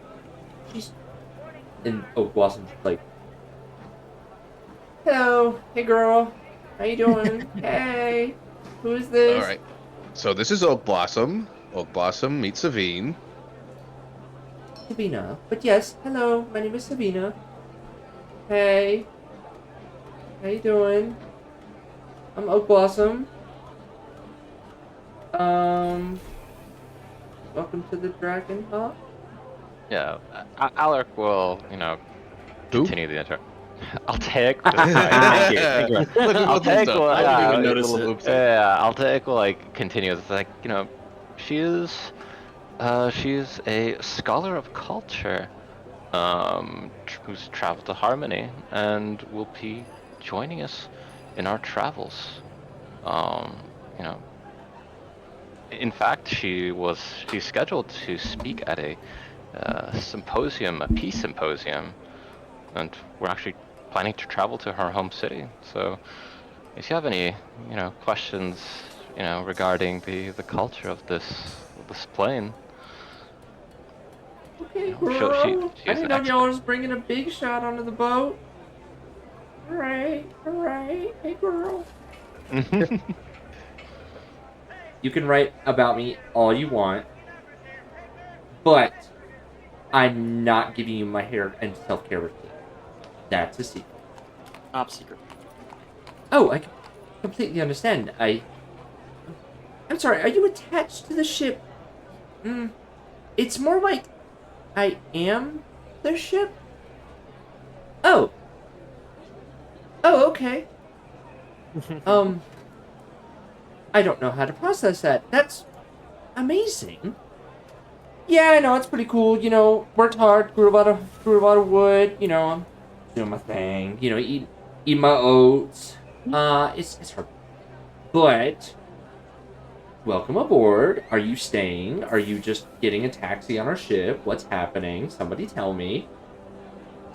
And Oak Blossom's like, hello, hey girl, how you doing? Hey, who is this? All right. So this is Oak Blossom. Oak Blossom meets Savine. Sabina. But yes, hello, my name is Sabina. Hey, how you doing? I'm Oak Blossom. Welcome to the Dragon Hall. Yeah, Alec will, Who? continue the intro. I'll take. Thank you. Thank you. Look, I'll take. Will, I didn't even notice it. Yeah, I'll take. Will continue. It's like she's a scholar of culture, who's traveled to Harmony and will be joining us in our travels. In fact, she's scheduled to speak at a symposium, a peace symposium, and we're actually planning to travel to her home city. So, if you have any, questions, regarding the culture of this plane, Okay, she'll- girl. she- I she's didn't an know expert. y'all was bringing a big shot onto the boat. Alright. Hey, girl. You can write about me all you want, but I'm not giving you my hair and self-care routine. That's a secret. Top secret. Oh, I completely understand. I'm sorry, are you attached to the ship? It's more like I am the ship? Oh. Oh, okay. I don't know how to process that. That's amazing. Yeah, I know, it's pretty cool. Worked hard, grew a lot of wood. I'm doing my thing. Eat my oats. It's hard. But welcome aboard. Are you staying? Are you just getting a taxi on our ship? What's happening? Somebody tell me.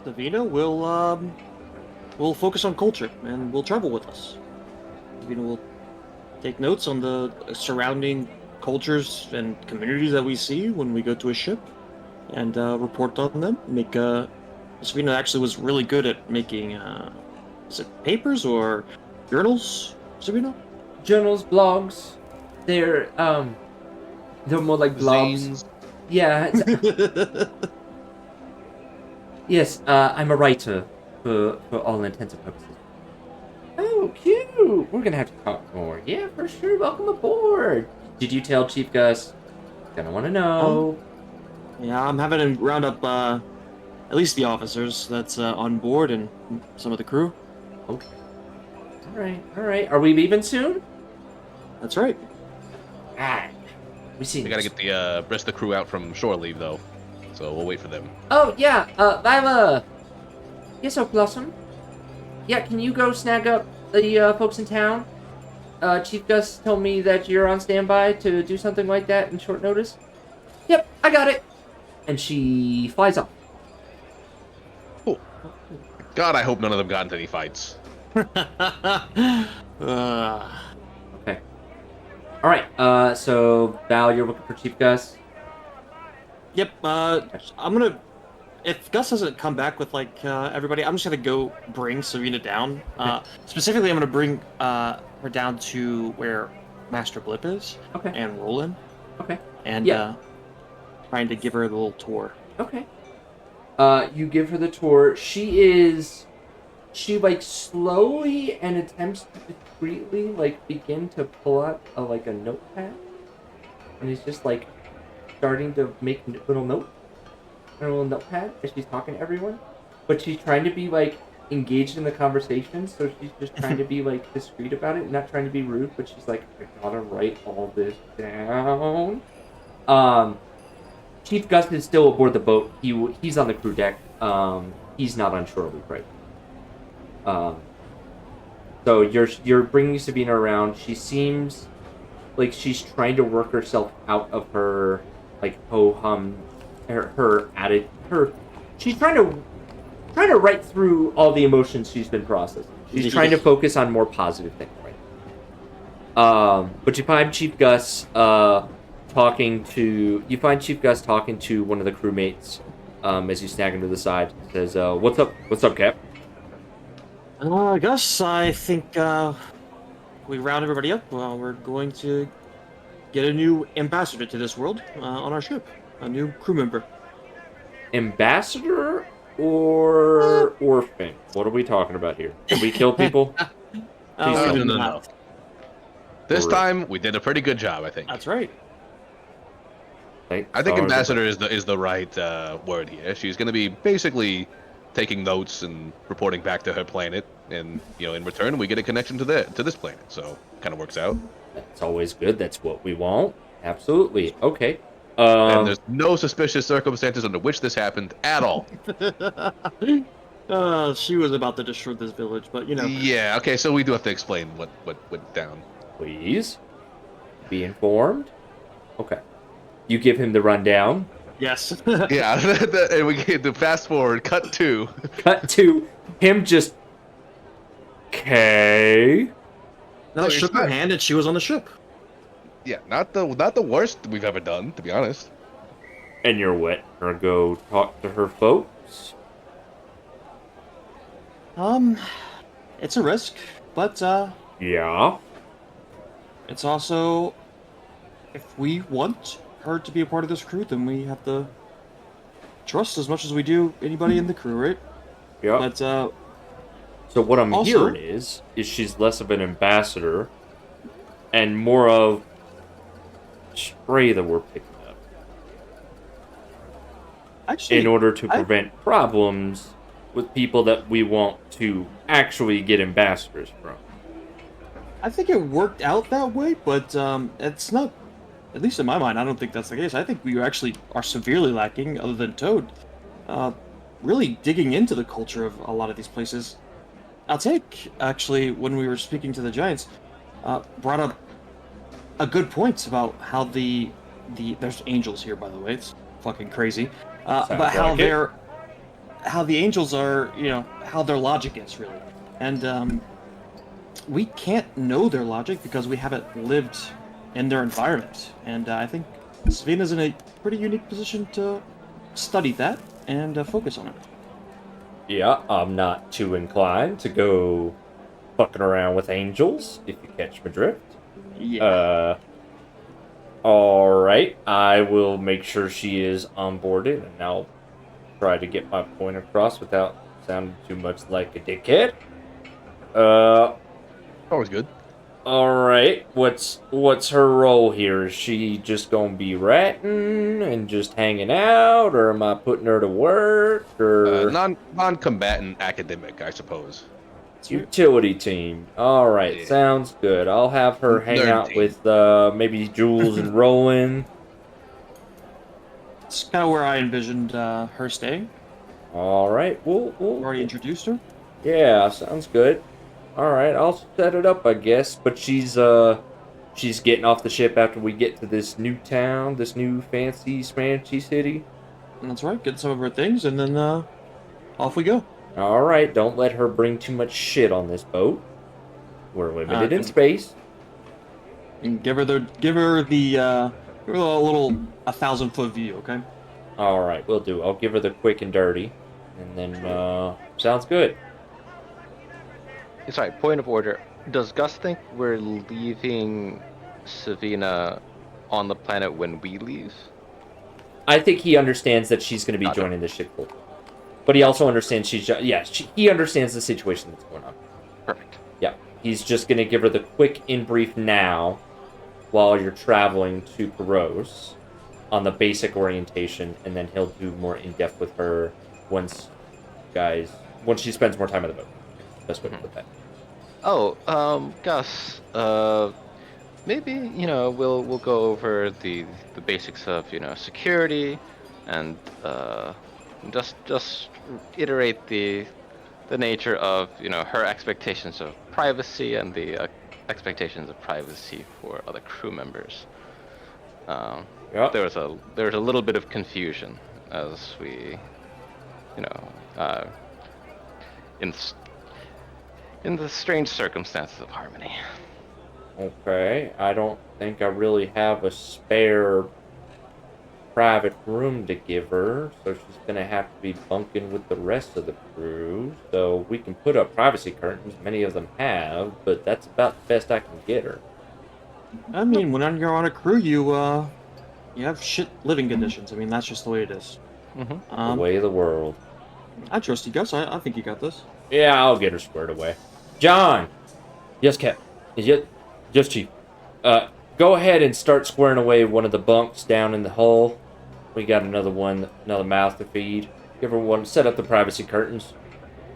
Savina will focus on culture and will travel with us. Savina will take notes on the surrounding cultures and communities that we see when we go to a ship, and report on them. Savina actually was really good at making, is it papers or journals, Savina? Journals, blogs. They're more like blobs. Zines. Yeah. Yes, I'm a writer for all intents and purposes. Oh, cute! We're gonna have to talk more. Yeah, for sure. Welcome aboard. Did you tell Chief Gus? Gonna want to know. Yeah, I'm having him round up at least the officers that's on board and some of the crew. Okay. All right. Are we leaving soon? That's right. Ah, we see. We gotta get the rest of the crew out from shore leave though, so we'll wait for them. Oh yeah, Lila. Yes, Oak Blossom. Yeah, can you go snag up the folks in town? Chief Gus told me that you're on standby to do something like that in short notice. Yep, I got it. And she flies off. Cool. God, I hope none of them got into any fights. Okay. All right. So Val, you're looking for Chief Gus. Yep. I'm gonna. If Gus doesn't come back with everybody, I'm just gonna go bring Serena down. Specifically, I'm gonna bring her down to where Master Blip is. Okay. And Roland. Okay. And trying to give her a little tour. Okay. You give her the tour. She slowly and attempts to discreetly begin to pull out a notepad, and is just starting to make little notes on a little notepad as she's talking to everyone. But she's trying to be engaged in the conversation, so she's just trying to be like discreet about it, not trying to be rude, but she's like, I gotta write all this down. Chief Gus is still aboard the boat. He's on the crew deck. He's not on shore leave right now. So you're bringing Sabina around. She seems like she's trying to work herself out of her like ho-hum, her attitude. She's trying to write through all the emotions she's been processing. She's trying to focus on more positive things right now. But you find Chief Gus talking to one of the crewmates as you snag him to the side. Says, "What's up, Cap?" Gus, I think we round everybody up. Well, we're going to get a new ambassador to this world on our ship, a new crew member. Ambassador or orphan? What are we talking about here? Did we kill people? No. This time we did a pretty good job, I think. That's right. I think ambassador is the right word here. She's going to be basically taking notes and reporting back to her planet, and in return we get a connection to this planet. So kind of works out. That's always good. That's what we want. Absolutely. Okay. And there's no suspicious circumstances under which this happened at all. She was about to destroy this village, but Yeah. Okay. So we do have to explain what went down. Please be informed. Okay. You give him the rundown. Yes. Yeah. And we get the fast forward. Cut to him just. Okay. No, shook her hand and she was on the ship. Yeah, not the worst we've ever done, to be honest. And you're what? Or go talk to her folks? It's a risk, but yeah. It's also, if we want her to be a part of this crew, then we have to trust as much as we do anybody in the crew, right? Yeah. But so what I'm also, hearing is she's less of an ambassador and more of spray that we're picking up. Actually, in order to prevent problems with people that we want to actually get ambassadors from. I think it worked out that way, but it's not, at least in my mind, I don't think that's the case. I think we actually are severely lacking, other than Toad, really digging into the culture of a lot of these places. I'll take, actually, when we were speaking to the Giants, brought up a good point about how there's angels here, by the way. It's fucking crazy. But how how the angels are, how their logic is, really. And we can't know their logic because we haven't lived in their environment. And I think Savina's in a pretty unique position to study that and focus on it. Yeah, I'm not too inclined to go fucking around with angels, if you catch my drift. Yeah. Alright, I will make sure she is onboarded, and I'll try to get my point across without sounding too much like a dickhead. Always good. Alright, what's her role here? Is she just gonna be ratting and just hanging out, or am I putting her to work, or... non-combatant academic, I suppose. Utility team. Alright, Yeah. Sounds good. I'll have her hang Nerd out team. with maybe Jules and Roland. It's kind of where I envisioned her staying. Alright, we'll Already introduced her. yeah, sounds good. Alright, I'll set it up, I guess. But she's getting off the ship after we get to this new town, this new fancy smancy city. And that's right, get some of her things, and then off we go. Alright, don't let her bring too much shit on this boat. We're limited in space. And give her a little 1,000-foot view, okay? Alright, we'll do. I'll give her the quick and dirty. And then, sounds good. Sorry, point of order. Does Gus think we're leaving Savina on the planet when we leave? I think he understands that she's going to be Gotcha. joining the ship. But he also understands he understands the situation that's going on. Perfect. Yeah, he's just going to give her the quick in brief now while you're traveling to Peros on the basic orientation, and then he'll do more in-depth with her once you guys once she spends more time on the boat. Best way to put that. Oh, Gus. Maybe we'll go over the basics of security, and just iterate the nature of her expectations of privacy and the expectations of privacy for other crew members. Yep. There was a little bit of confusion as we, in the strange circumstances of Harmony. Okay, I don't think I really have a spare private room to give her, so she's gonna have to be bunking with the rest of the crew. So we can put up privacy curtains, many of them have, but that's about the best I can get her. I mean, when you're on a crew, you have shit living conditions. I mean, that's just the way it is. Mm-hmm. The way of the world. I trust you, Gus. I think you got this. Yeah, I'll get her squared away. John! Yes, Cap. Yes, Chief. Go ahead and start squaring away one of the bunks down in the hull. We got another mouth to feed. Give her one, set up the privacy curtains.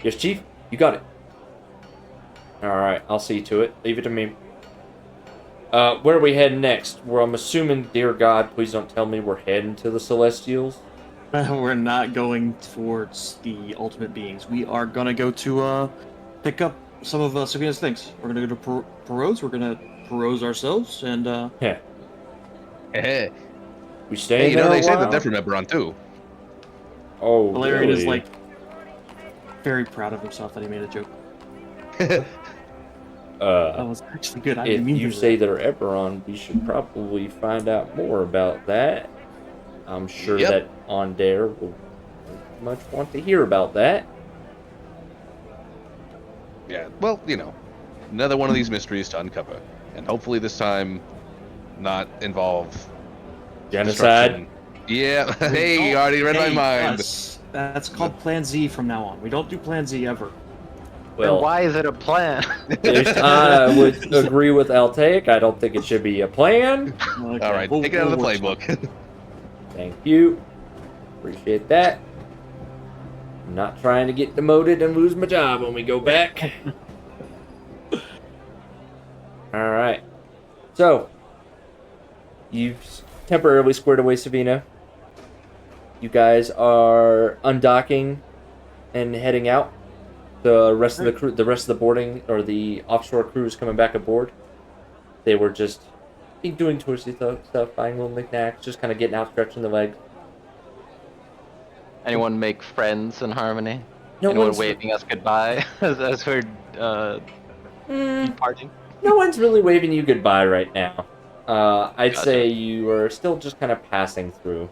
Yes, Chief? You got it. Alright, I'll see to it. Leave it to me. Where are we heading next? Well, I'm assuming, dear God, please don't tell me we're heading to the Celestials. We're not going towards the ultimate beings. We are gonna go to pick up some of Savina's things. We're gonna go to Perot's. We're gonna peruse ourselves, and Yeah. Hey, We stay you there know they a say while. that they're from Eberron too. Oh, Valerian really? is like very proud of himself that he made a joke. That was actually good. I If didn't mean you to do say that. they're Eberron, we should probably find out more about that. I'm sure Yep. that on Dare will much want to hear about that. Yeah, well, another one of these mysteries to uncover, and hopefully this time not involve Genocide. destruction. Yeah, hey, you already read my mind. Gus, that's called Plan Z from now on. We don't do Plan Z ever. Then Well, why is it a plan? I would agree with Altaic. I don't think it should be a plan. Okay, All right, take it out of the we'll playbook. Thank you. Appreciate that. I'm not trying to get demoted and lose my job when we go back. All right. So, you've temporarily squared away Savina. You guys are undocking and heading out. The rest of the crew, the rest of the boarding or the offshore crew is coming back aboard. They were just doing touristy stuff, buying little knickknacks, just kind of getting out, stretching the legs. Anyone make friends in Harmony? No Anyone one's waving us goodbye as we're departing? No one's really waving you goodbye right now. I'd Gotcha. say you are still just kind of passing through.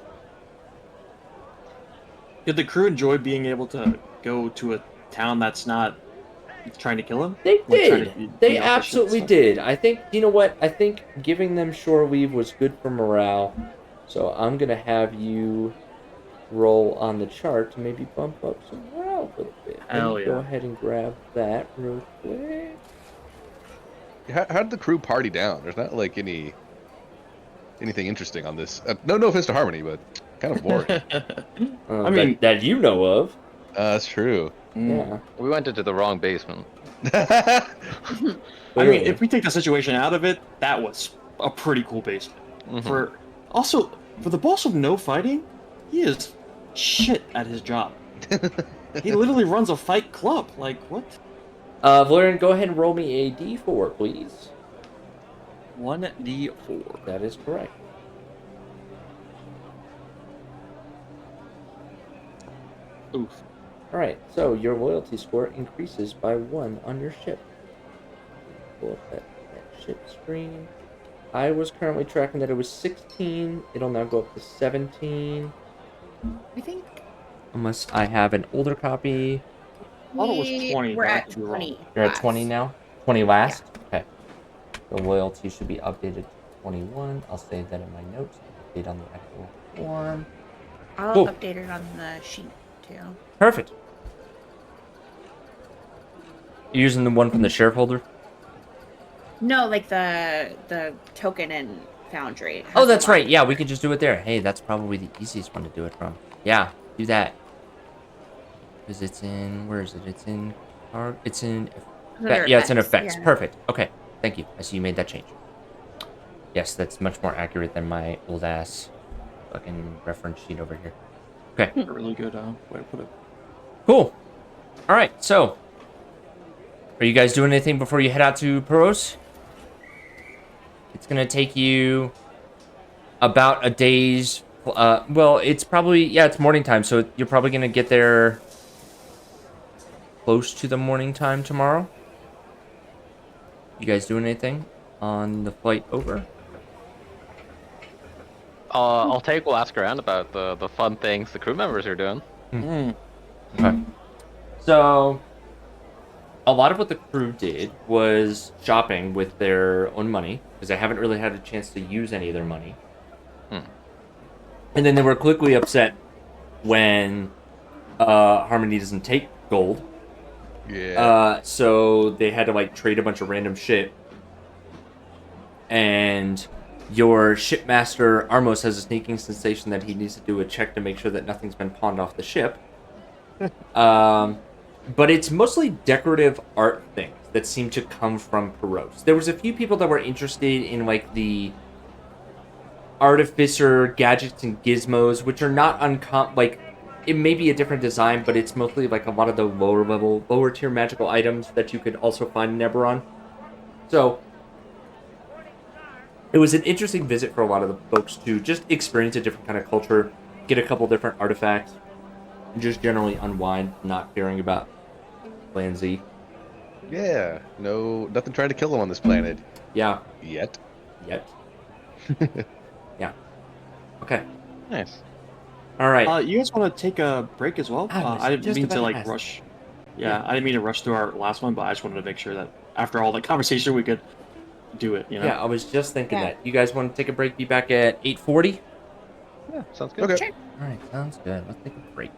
Did the crew enjoy being able to go to a town that's not trying to kill him? They Like, trying did. to be They official absolutely stuff? did. I think, you know what? I think giving them shore leave was good for morale. So I'm going to have you roll on the chart to maybe bump up some morale a little bit. Hell Let me Go yeah. ahead and grab that real quick. How did the crew party down? There's not like anything interesting on this. No offense to Harmony, but kind of boring. I mean- that you know of. That's true. Yeah. We went into the wrong basement. I mean, Clearly. if we take the situation out of it, that was a pretty cool basement. Mhm. For the boss of no fighting, he is shit at his job. He literally runs a fight club. Like what? Valerian, go ahead and roll me a d4, please. 1d4. That is correct. Oof. Alright, so your loyalty score increases by 1 on your ship. Pull up that ship screen. I was currently tracking that it was 16. It'll now go up to 17. I think Unless I have an older copy. I thought it was 20, We're but I at could be wrong. 20. You're at last. 20 now? 20 last? Okay. The loyalty should be updated to 21. I'll save that in my notes. Update on the actual form. I'll Cool. update it on the sheet too. Perfect. You're using the one from the share folder? No, like the token and Foundry. has Oh, the that's right. line. Yeah, we could just do it there. Hey, that's probably the easiest one to do it from. Yeah, do that. Because it's in, where is it? It's in, it's in, Under yeah, it's in effects, effects. yeah. Perfect. Okay, thank you. I see you made that change. Yes, that's much more accurate than my old ass fucking reference sheet over here. Okay, A really good way to put it. cool. All right, so are you guys doing anything before you head out to Peros? It's gonna take you about a day's. Well, it's probably, yeah, it's morning time, so you're probably gonna get there close to the morning time tomorrow. You guys doing anything on the flight over? I'll take. We'll ask around about the fun things the crew members are doing. Okay. So, a lot of what the crew did was shopping with their own money, because they haven't really had a chance to use any of their money. And then they were quickly upset when Harmony doesn't take gold. Yeah. So they had to like trade a bunch of random shit. And your shipmaster Armos has a sneaking sensation that he needs to do a check to make sure that nothing's been pawned off the ship. But it's mostly decorative art things that seem to come from Peros. There was a few people that were interested in like the artificer gadgets and gizmos, which are not like it may be a different design, but it's mostly like a lot of the lower tier magical items that you could also find in Eberron. So it was an interesting visit for a lot of the folks to just experience a different kind of culture, get a couple different artifacts, and just generally unwind, not caring about Plan Z. Yeah. No, nothing trying to kill them on this planet Yeah. yet. Yeah. Okay. Nice. All right. You guys want to take a break as well? I was I didn't just mean to about to like ask. rush. Yeah, I didn't mean to rush through our last one, but I just wanted to make sure that after all the conversation, we could do it. You know? Yeah, I was just thinking Yeah. that. You guys want to take a break? Be back at 8:40? Yeah, sounds good. Okay. All right, sounds good. Let's take a break.